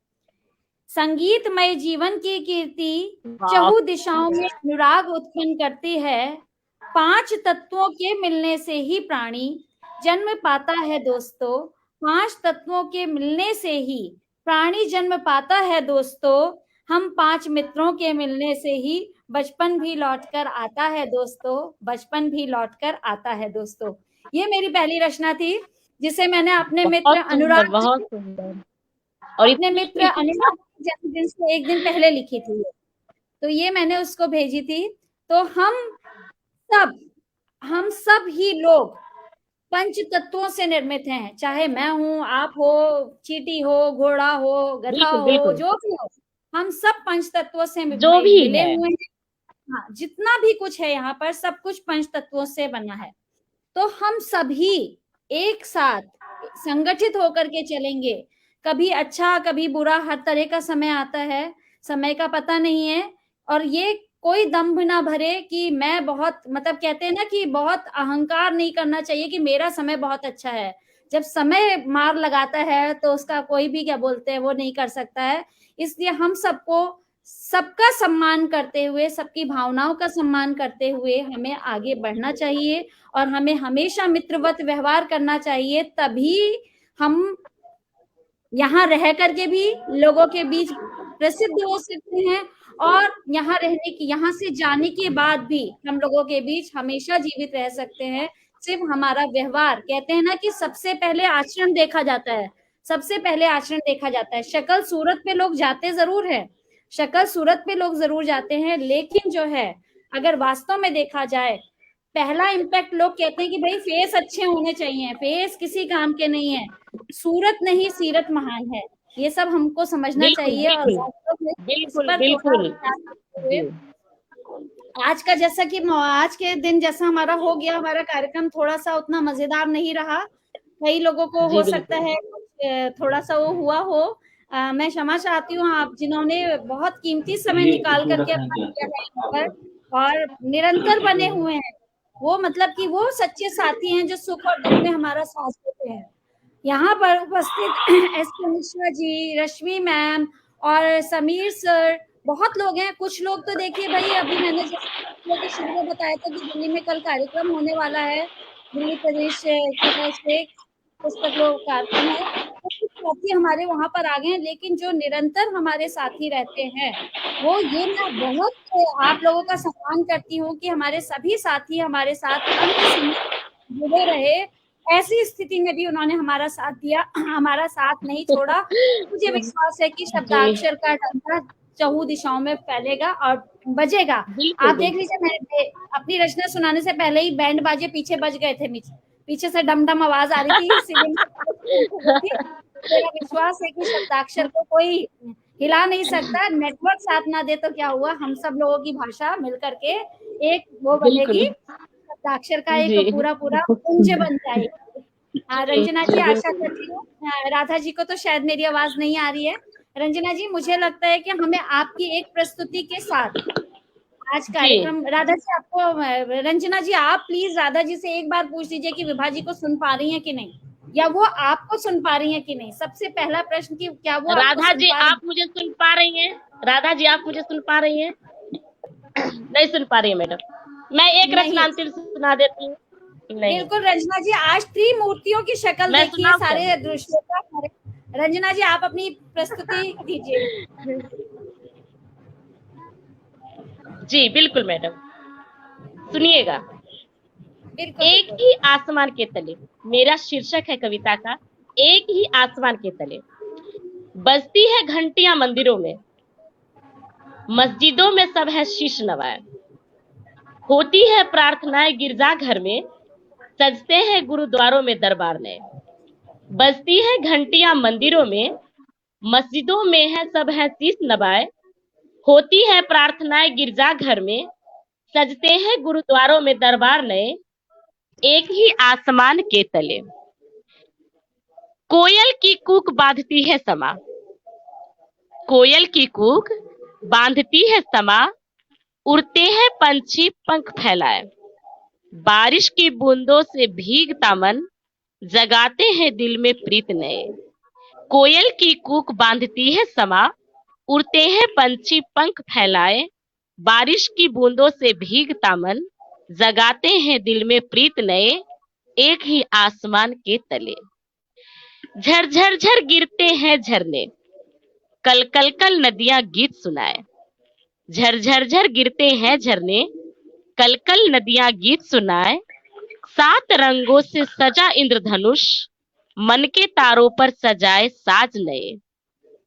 संगीतमय जीवन की कीर्ति चहु दिशाओं में अनुराग उत्पन्न करती है, 5 तत्वों के मिलने से ही प्राणी जन्म पाता है दोस्तों, 5 तत्वों के मिलने से ही प्राणी जन्म पाता है दोस्तों, हम 5 मित्रों के मिलने से ही बचपन भी लौटकर आता है दोस्तों, बचपन भी लौटकर आता है दोस्तों। ये मेरी पहली रचना थी, जिसे मैंने अपने मित्र अनुराग, बहुत सुंदर, और अपने मित्र अनुराग के जन्मदिन से एक दिन पहले लिखी थी, तो ये मैंने उसको भेजी थी। तो हम सब ही लोग पंच तत्वों से निर्मित हैं, चाहे मैं हूं, आप हो, चींटी हो, घोड़ा हो, गधा हो, जो भी हो, हम सब पंच तत्वों से जो भी मिले है, हुए हैं। हाँ, जितना भी कुछ है यहाँ पर सब कुछ पंच तत्वों से बना है, तो हम सभी एक साथ संगठित होकर के चलेंगे, कभी अच्छा कभी बुरा, हर तरह का समय आता है, समय का पता नहीं है, और ये कोई दम्भ ना भरे कि मैं बहुत, मतलब कहते हैं ना कि बहुत अहंकार नहीं करना चाहिए कि मेरा समय बहुत अच्छा है, जब समय मार लगाता है तो उसका कोई भी क्या बोलते हैं वो नहीं कर सकता है। इसलिए हम सबको सबका सम्मान करते हुए, सबकी भावनाओं का सम्मान करते हुए हमें आगे बढ़ना चाहिए, और हमें हमेशा मित्रवत व्यवहार करना चाहिए, तभी हम यहाँ रह करके भी लोगों के बीच प्रसिद्ध हो सकते हैं, और यहाँ रहने की, यहाँ से जाने के बाद भी हम लोगों के बीच हमेशा जीवित रह सकते हैं। सिर्फ हमारा व्यवहार, कहते हैं ना कि सबसे पहले आचरण देखा जाता है, सबसे पहले आचरण देखा जाता है, शक्ल सूरत पे लोग जाते जरूर है, शक्ल सूरत पे लोग जरूर जाते हैं, लेकिन जो है अगर वास्तव में देखा जाए, पहला इम्पैक्ट लोग कहते हैं कि भाई फेस अच्छे होने चाहिए, फेस किसी काम के नहीं है, सूरत नहीं सीरत महान है, ये सब हमको समझना चाहिए। और वास्तव में इस बिल्कुल पर बिल्कुल थोड़ा आज का जैसा कि आज के दिन जैसा हमारा हो गया, हमारा कार्यक्रम थोड़ा सा उतना मजेदार नहीं रहा। कई लोगों को जी हो बिल्कुल। सकता है कुछ थोड़ा सा वो हुआ हो। मैं क्षमा चाहती हूँ आप जिन्होंने बहुत कीमती समय ये निकाल इसमें करके रखना अपना क्या दिया है यहाँ पर और निरंतर बने हुए हैं। वो मतलब कि वो सच्चे साथी हैं जो सुख और दुख में हमारा साथ देते हैं। यहाँ पर उपस्थित एस के मिश्रा जी, रश्मि मैम और समीर सर, बहुत लोग हैं। कुछ लोग तो देखिए भाई, अभी मैंने जैसे शुरू में बताया था कि दिल्ली में कल कार्यक्रम होने वाला है, दिल्ली प्रदेश की तरफ से पुस्तक लोकार्पण है, तो कुछ साथी हमारे वहां पर आ गए हैं। लेकिन जो निरंतर हमारे साथी रहते हैं, वो ये मैं बहुत आप लोगों का सम्मान करती हूँ कि हमारे सभी साथी हमारे साथ अंत समय जुड़े रहे। ऐसी स्थिति में भी उन्होंने हमारा साथ दिया, हमारा साथ नहीं छोड़ा। मुझे विश्वास है कि जी शब्दाक्षर का डंका चहुँ दिशाओं में फैलेगा और बजेगा। बिल्कुल आप देख बिल्कुल। लीजिए, मैं अपनी रचना सुनाने से पहले ही बैंड बाजे पीछे बज गए थे। पीछे से डम डम आवाज आ रही थी, सीलिंग से थी। मेरा विश्वास है कि शब्दाक्षर को कोई हिला नहीं सकता। नेटवर्क साथ ना दे तो क्या हुआ, हम सब लोगों की भाषा मिलकर के एक वो बिल्कुल बनेगी, शब्दाक्षर का एक जी पूरा पूरा पुंज बन जाएगी। जी रंजना जी, जी आशा बिल्कुल। करती हूँ राधा जी को तो शायद मेरी आवाज नहीं आ रही है। रंजना जी, मुझे लगता है कि हमें आपकी एक प्रस्तुति के साथ आज जी कार्यक्रम, राधा जी आपको रंजना जी आप प्लीज राधा जी से एक बार पूछ लीजिए कि विभा जी को सुन पा रही हैं कि नहीं, या वो आपको सुन पा रही हैं कि नहीं। सबसे पहला प्रश्न कि क्या वो आपको राधा सुन जी पा रही आप मुझे सुन पा रही हैं? राधा जी आप मुझे सुन पा रही हैं? नहीं सुन पा रही है मैडम। मैं एक रचना नहीं। अंतिम सुना देती हूँ। नहीं बिल्कुल रंजना जी, आज त्रिमूर्तियों की शक्ल मैं देखिए सुनाऊं क्या? सारे दृश्यों का। रंजना जी आप अपनी प्रस्तुति दीजिए। जी बिल्कुल मैडम, सुनिएगा। बिल्कुल एक बिल्कुल। ही आसमान के तले, मेरा शीर्षक है कविता का, एक ही आसमान के तले बजती है घंटियां मंदिरों में, मस्जिदों में सब है शीश नवाए, होती है प्रार्थनाएं गिरजा घर में, सजते हैं गुरुद्वारों में दरबार नए, बजती है घंटियां मंदिरों में, मस्जिदों में है सब है शीश नवाए, होती है प्रार्थनाएं गिरजा घर में, सजते हैं गुरुद्वारों में दरबार नए, एक ही आसमान के तले। कोयल की कूक बांधती है समा, कोयल की कूक बांधती है समा, उड़ते हैं पंछी पंख फैलाए, बारिश की बूंदों से भीगता मन, जगाते हैं दिल में प्रीत नए। कोयल की कूक बांधती है समा, उड़ते हैं पंछी पंख फैलाए, बारिश की बूंदों से भीगता मन, जगाते हैं दिल में प्रीत नए, एक ही आसमान के तले। झरझर झर गिरते हैं झरने, कल कल कल नदियां गीत सुनाए, झरझर झर गिरते हैं झरने, कल कल नदियां गीत सुनाए, 7 रंगों से सजा इंद्रधनुष, मन के तारों पर सजाए साज नए।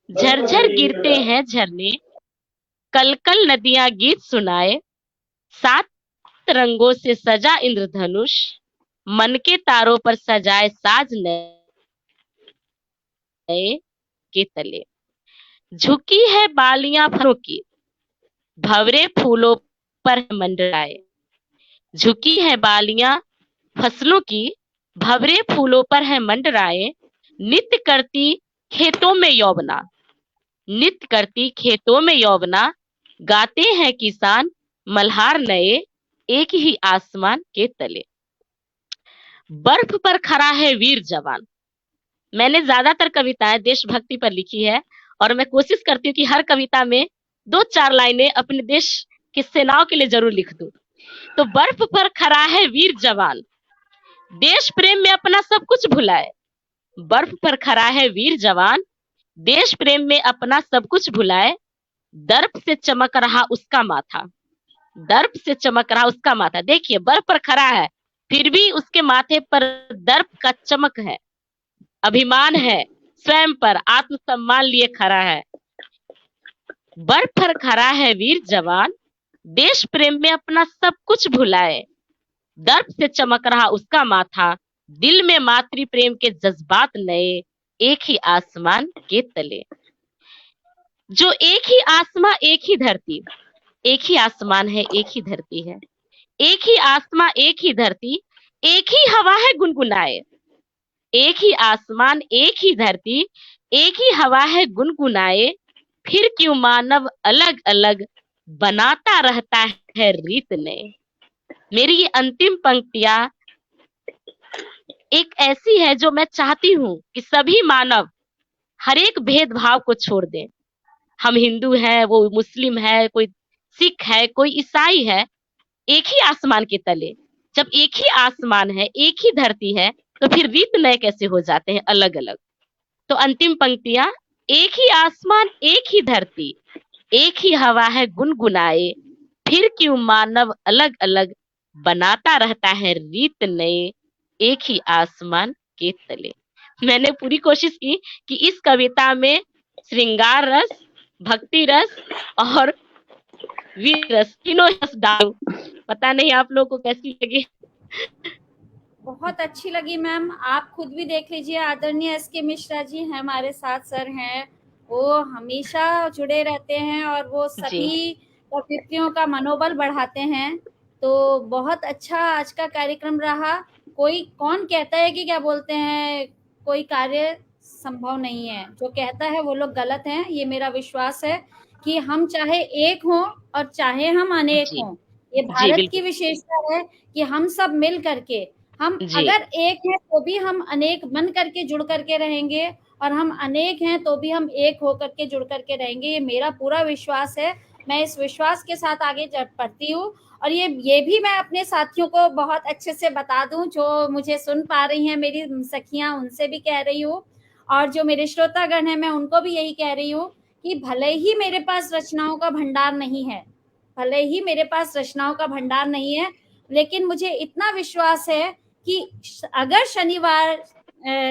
झरझर गिरते हैं झरने, कल कल नदियां गीत सुनाए, 7 रंगों से सजा इंद्रधनुष, मन के तारों पर सजाए साज नए के तले। झुकी है बालियां फरों की, भंवरे फूलों पर मंडराए, झुकी है बालियां फसलों की, भंवरे फूलों पर है मंडराए, नित्य करती खेतों में यौवना, नित्य करती खेतों में यौवना, गाते हैं किसान मल्हार नए, एक ही आसमान के तले। बर्फ पर खड़ा है वीर जवान, मैंने ज्यादातर कविताएं देशभक्ति पर लिखी है और मैं कोशिश करती हूँ कि हर कविता में 2-4 लाइनें अपने देश की सेनाओं के लिए जरूर लिख दूं। तो बर्फ पर खड़ा है वीर जवान, देश प्रेम में अपना सब कुछ भुलाए, बर्फ पर खड़ा है वीर जवान, देश प्रेम में अपना सब कुछ भुलाए, दर्प से चमक रहा उसका माथा, दर्प से चमक रहा उसका माथा। देखिए बर्फ पर खड़ा है, फिर भी उसके माथे पर दर्प का चमक है, अभिमान है, स्वयं पर आत्मसम्मान लिए खड़ा है। बर्फ पर खड़ा है वीर जवान, देश प्रेम में अपना सब कुछ भुलाए, दर्प से चमक रहा उसका माथा, दिल में मातृ प्रेम के जज्बात नए, एक ही आसमान के तले। जो एक ही आसमां एक ही धरती, एक ही आसमान है, एक ही धरती है। एक ही आसमां, एक ही धरती, एक ही हवा है गुनगुनाए। एक ही आसमान, एक ही धरती, एक ही हवा है गुनगुनाए। फिर क्यों मानव अलग अलग बनाता रहता है रीत ने। मेरी ये अंतिम पंक्तियां एक ऐसी है जो मैं चाहती हूँ कि सभी मानव हर एक भेदभाव को छोड़ दें। हम हिंदू हैं, वो मुस्लिम है, कोई सिख है, कोई ईसाई है, एक ही आसमान के तले। जब एक ही आसमान है, एक ही धरती है, तो फिर रीत नए कैसे हो जाते हैं अलग अलग। तो अंतिम पंक्तियां, एक ही आसमान, एक ही धरती, एक ही हवा है गुनगुनाए। फिर क्यों मानव अलग अलग बनाता रहता है रीत नए, एक ही आसमान के तले। मैंने पूरी कोशिश की कि इस कविता में श्रृंगार रस, भक्ति रस और वीर रस तीनों रस डालूं। पता नहीं आप लोगों को कैसी लगी। बहुत अच्छी लगी मैम। आप खुद भी देख लीजिए, आदरणीय एस.के. मिश्रा जी हमारे साथ सर हैं, वो हमेशा जुड़े रहते हैं और वो सभी प्रवृत्तियों का मनोबल बढ़ाते हैं। तो बहुत अच्छा आज का कार्यक्रम रहा। कोई कौन कहता है कि क्या बोलते हैं, कोई कार्य संभव नहीं है, जो कहता है वो लोग गलत हैं। ये मेरा विश्वास है कि हम चाहे एक हों और चाहे हम अनेक जी, हों, ये जी, भारत की बिल्कुल। विशेषता है कि हम सब मिल करके, हम जी, अगर एक हैं तो भी हम अनेक बन करके जुड़ करके रहेंगे, और हम अनेक हैं तो भी हम एक होकर के जुड़ करके रहेंगे। ये मेरा पूरा विश्वास है। मैं इस विश्वास के साथ आगे बढ़ती हूँ। और ये भी मैं अपने साथियों को बहुत अच्छे से बता दूं, जो मुझे सुन पा रही हैं, मेरी सखियां, उनसे भी कह रही हूँ, और जो मेरे श्रोतागण हैं मैं उनको भी यही कह रही हूँ कि भले ही मेरे पास रचनाओं का भंडार नहीं है, भले ही मेरे पास रचनाओं का भंडार नहीं है, लेकिन मुझे इतना विश्वास है कि अगर शनिवार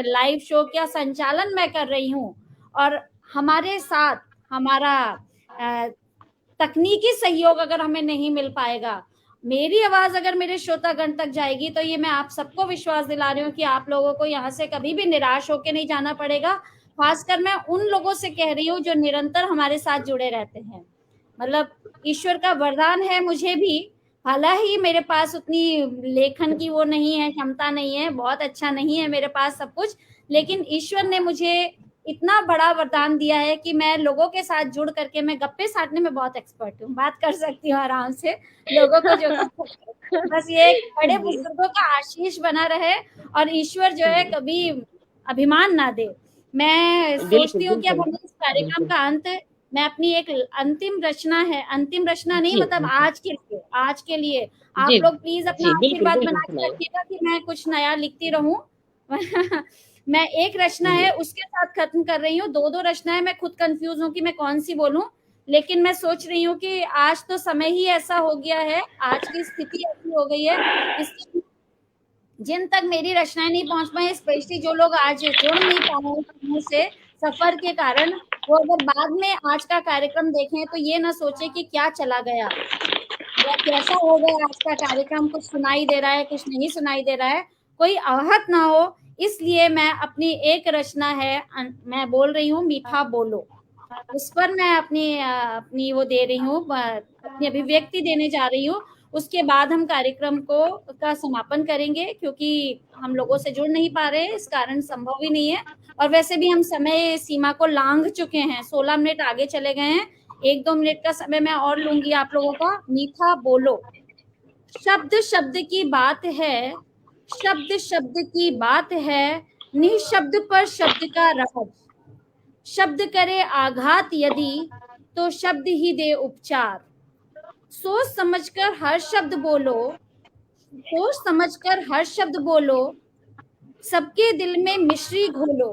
लाइव शो का संचालन मैं कर रही हूँ और हमारे साथ हमारा तकनीकी सहयोग अगर हमें नहीं मिल पाएगा, मेरी आवाज अगर मेरे श्रोतागण तक जाएगी, तो ये मैं आप सबको विश्वास दिला रही हूँ कि आप लोगों को यहाँ से कभी भी निराश होकर नहीं जाना पड़ेगा। खासकर मैं उन लोगों से कह रही हूँ जो निरंतर हमारे साथ जुड़े रहते हैं। मतलब ईश्वर का वरदान है मुझे भी, हालांकि मेरे पास उतनी लेखन की वो नहीं है, क्षमता नहीं है, बहुत अच्छा नहीं है मेरे पास सब कुछ, लेकिन ईश्वर ने मुझे इतना बड़ा वरदान दिया है कि मैं लोगों के साथ जुड़ करके, मैं गप्पे साटने में बहुत एक्सपर्ट हूँ, बात कर सकती हूँ आराम से लोगों को जो बस ये बड़े बुजुर्गों का आशीष बना रहे और ईश्वर जो है कभी अभिमान ना दे। मैं सोचती हूँ कि अब हम इस कार्यक्रम का अंत, मैं अपनी एक अंतिम रचना है, अंतिम रचना नहीं मतलब आज के लिए आप लोग प्लीज अपना आशीर्वाद बना के रखिएगा कि मैं कुछ नया लिखती रहूं। मैं एक रचना है उसके साथ खत्म कर रही हूँ, दो रचनाएं, मैं खुद कंफ्यूज हूँ कि मैं कौन सी बोलूं, लेकिन मैं सोच रही हूँ कि आज तो समय ही ऐसा हो गया है, आज की स्थिति ऐसी हो गई है, इसलिए जिन तक मेरी रचनाएं नहीं पहुंच पाई, स्पेशली जो लोग आज जुड़ नहीं पाए से सफर के कारण, वो अगर बाद में आज का कार्यक्रम देखें तो ये ना सोचे कि क्या चला गया या कैसा हो गया आज का कार्यक्रम, कुछ सुनाई दे रहा है, कुछ नहीं सुनाई दे रहा है, कोई आहत ना हो। इसलिए मैं अपनी एक रचना है, मैं बोल रही हूँ मीठा बोलो, उस पर मैं अपनी वो दे रही हूँ, अपनी अभिव्यक्ति देने जा रही हूँ। उसके बाद हम कार्यक्रम का समापन करेंगे, क्योंकि हम लोगों से जुड़ नहीं पा रहे, इस कारण संभव ही नहीं है, और वैसे भी हम समय सीमा को लांघ चुके हैं, 16 मिनट आगे चले गए हैं। 1-2 मिनट का समय मैं और लूंगी आप लोगों का। मीठा बोलो। शब्द शब्द की बात है, शब्द शब्द की बात है, निःशब्द पर शब्द का राज, शब्द करे आघात यदि तो शब्द ही दे उपचार, सोच समझकर हर शब्द बोलो, सोच समझकर हर शब्द बोलो, सबके दिल में मिश्री घोलो,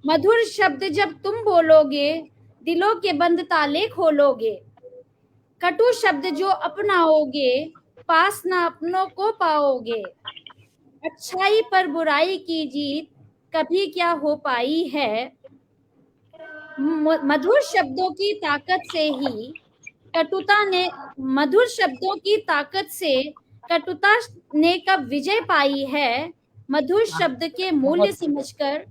मधुर शब्द जब तुम बोलोगे दिलों के बंद ताले खोलोगे, कटु शब्द जो अपनाओगे पास ना अपनों को पाओगे, अच्छाई पर बुराई की जीत कभी क्या हो पाई है, मधुर शब्दों की ताकत से ही कटुता ने, मधुर शब्दों की ताकत से कटुता ने कब विजय पाई है, मधुर शब्द के मूल्य समझकर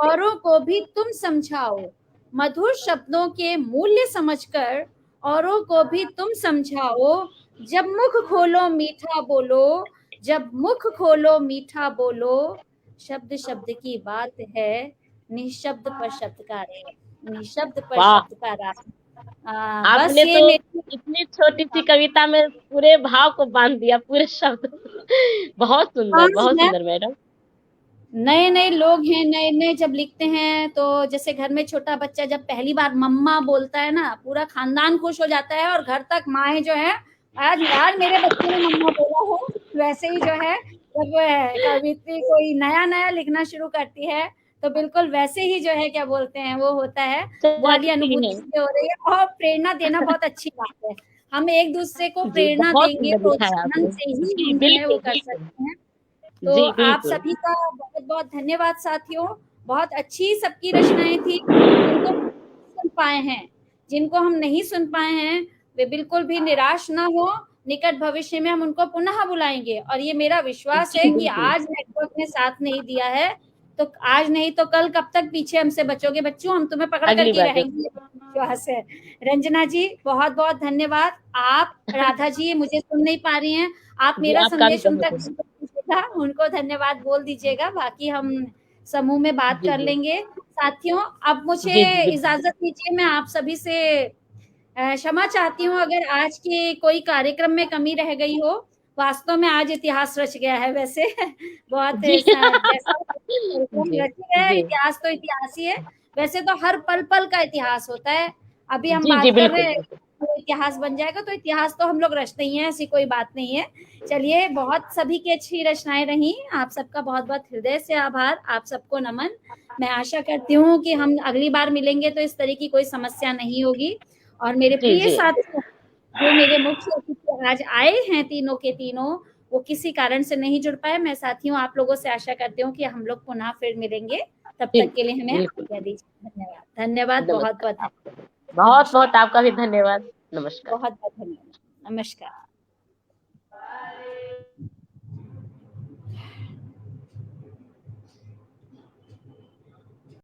औरों को भी तुम समझाओ, मधुर शब्दों के मूल्य समझकर औरों को भी तुम समझाओ, जब मुख खोलो मीठा बोलो, जब मुख खोलो मीठा बोलो, शब्द शब्द की बात है, निशब्द पर शब्द का राग, निशब्द पर वाह, शब्द का राग। बस आपने ये तो मेरी इतनी छोटी सी कविता में पूरे भाव को बांध दिया, पूरे शब्द। बहुत हाँ, सुंदर मैडम। नए नए लोग हैं, नए नए जब लिखते हैं तो जैसे घर में छोटा बच्चा जब पहली बार मम्मा बोलता है ना, पूरा खानदान खुश हो जाता है और घर तक माएँ जो है, आज यार मेरे बच्चे ने मम्मा बोला है। वैसे ही जो है जब कवित्री कोई नया नया लिखना शुरू करती है तो बिल्कुल वैसे ही जो है क्या बोलते हैं वो होता है, वो वाली सच्ची अनुभूति है। मुझे हो रही है। और प्रेरणा देना बहुत अच्छी बात है, हम एक दूसरे को जी, प्रेरणा बहुत देंगे, सुंदर लिखा है प्रोत्साहन आपने। से ही जी, हम जो है वो बिल्कुल, कर बिल्कुल। सकते हैं। तो जी, आप बिल्कुल। सभी का बहुत-बहुत धन्यवाद साथियों। बहुत अच्छी सबकी रचनाएँ थी, जिनको सुन पाए हैं, जिनको हम नहीं सुन पाए हैं, वे बिल्कुल भी निराश ना हो। निकट भविष्य में हम उनको पुनः बुलाएँगे और ये मेरा विश्वास जी, है कि बिल्कुल। आज नेटवर्क ने साथ नहीं दिया है, तो आज नहीं तो कल कब तक पीछे हमसे बचोगे बच्चों, हम तुम्हें पकड़ कर अगली के बार रहेंगे, ये विश्वास है। रंजना जी बहुत-बहुत धन्यवाद। आप राधा जी मुझे सुन नहीं पा रही हैं, आप जी, मेरा आपका भी संदेश उन तक बहुत-बहुत पहुँचेगा, उनको धन्यवाद बोल दीजिएगा, बाकी हम समूह में बात जी, कर जी। लेंगे। साथियों, अब मुझे जी, जी, बिल्कुल। इजाज़त दीजिए, मैं आप सभी से क्षमा चाहती हूँ अगर आज के कोई कार्यक्रम में कमी रह गई हो। वास्तव में आज इतिहास रच गया है वैसे बहुत जी। स जैसा कार्यक्रम जी, रच गया है, जी। इतिहास तो इतिहास ही है। वैसे तो हर पल-पल का इतिहास होता है। अभी हम जी, जी, बात कर रहे बिल्कुल, हैं, बिल्कुल। तो इतिहास बन जाएगा, तो इतिहास तो हम लोग रचते ही हैं, ऐसी कोई बात नहीं है। चलिए, बहुत सभी की अच्छी रचनाएँ रहीं। आप सबका बहुत-बहुत हृदय से आभार, आप सबको नमन। मैं आशा करती हूँ कि हम अगली बार मिलेंगे तो इस तरह की कोई समस्या नहीं होगी। और मेरे जी, प्रिय जी। साथियों, जो मेरे मुख्य अतिथि आज आए हैं तीनों के तीनों, वो किसी कारण से नहीं जुड़ पाए। मैं साथियों आप लोगों से आशा करती हूँ कि हम लोग पुनः फिर मिलेंगे। तब जी, तक के लिए हमें बिल्कुल। आज्ञा दीजिए। धन्यवाद। धन्यवाद नमस्कार। बहुत-बहुत धन्यवाद। बहुत-बहुत नमस्कार। आपका भी धन्यवाद। नमस्कार। बहुत-बहुत धन्यवाद। नमस्कार।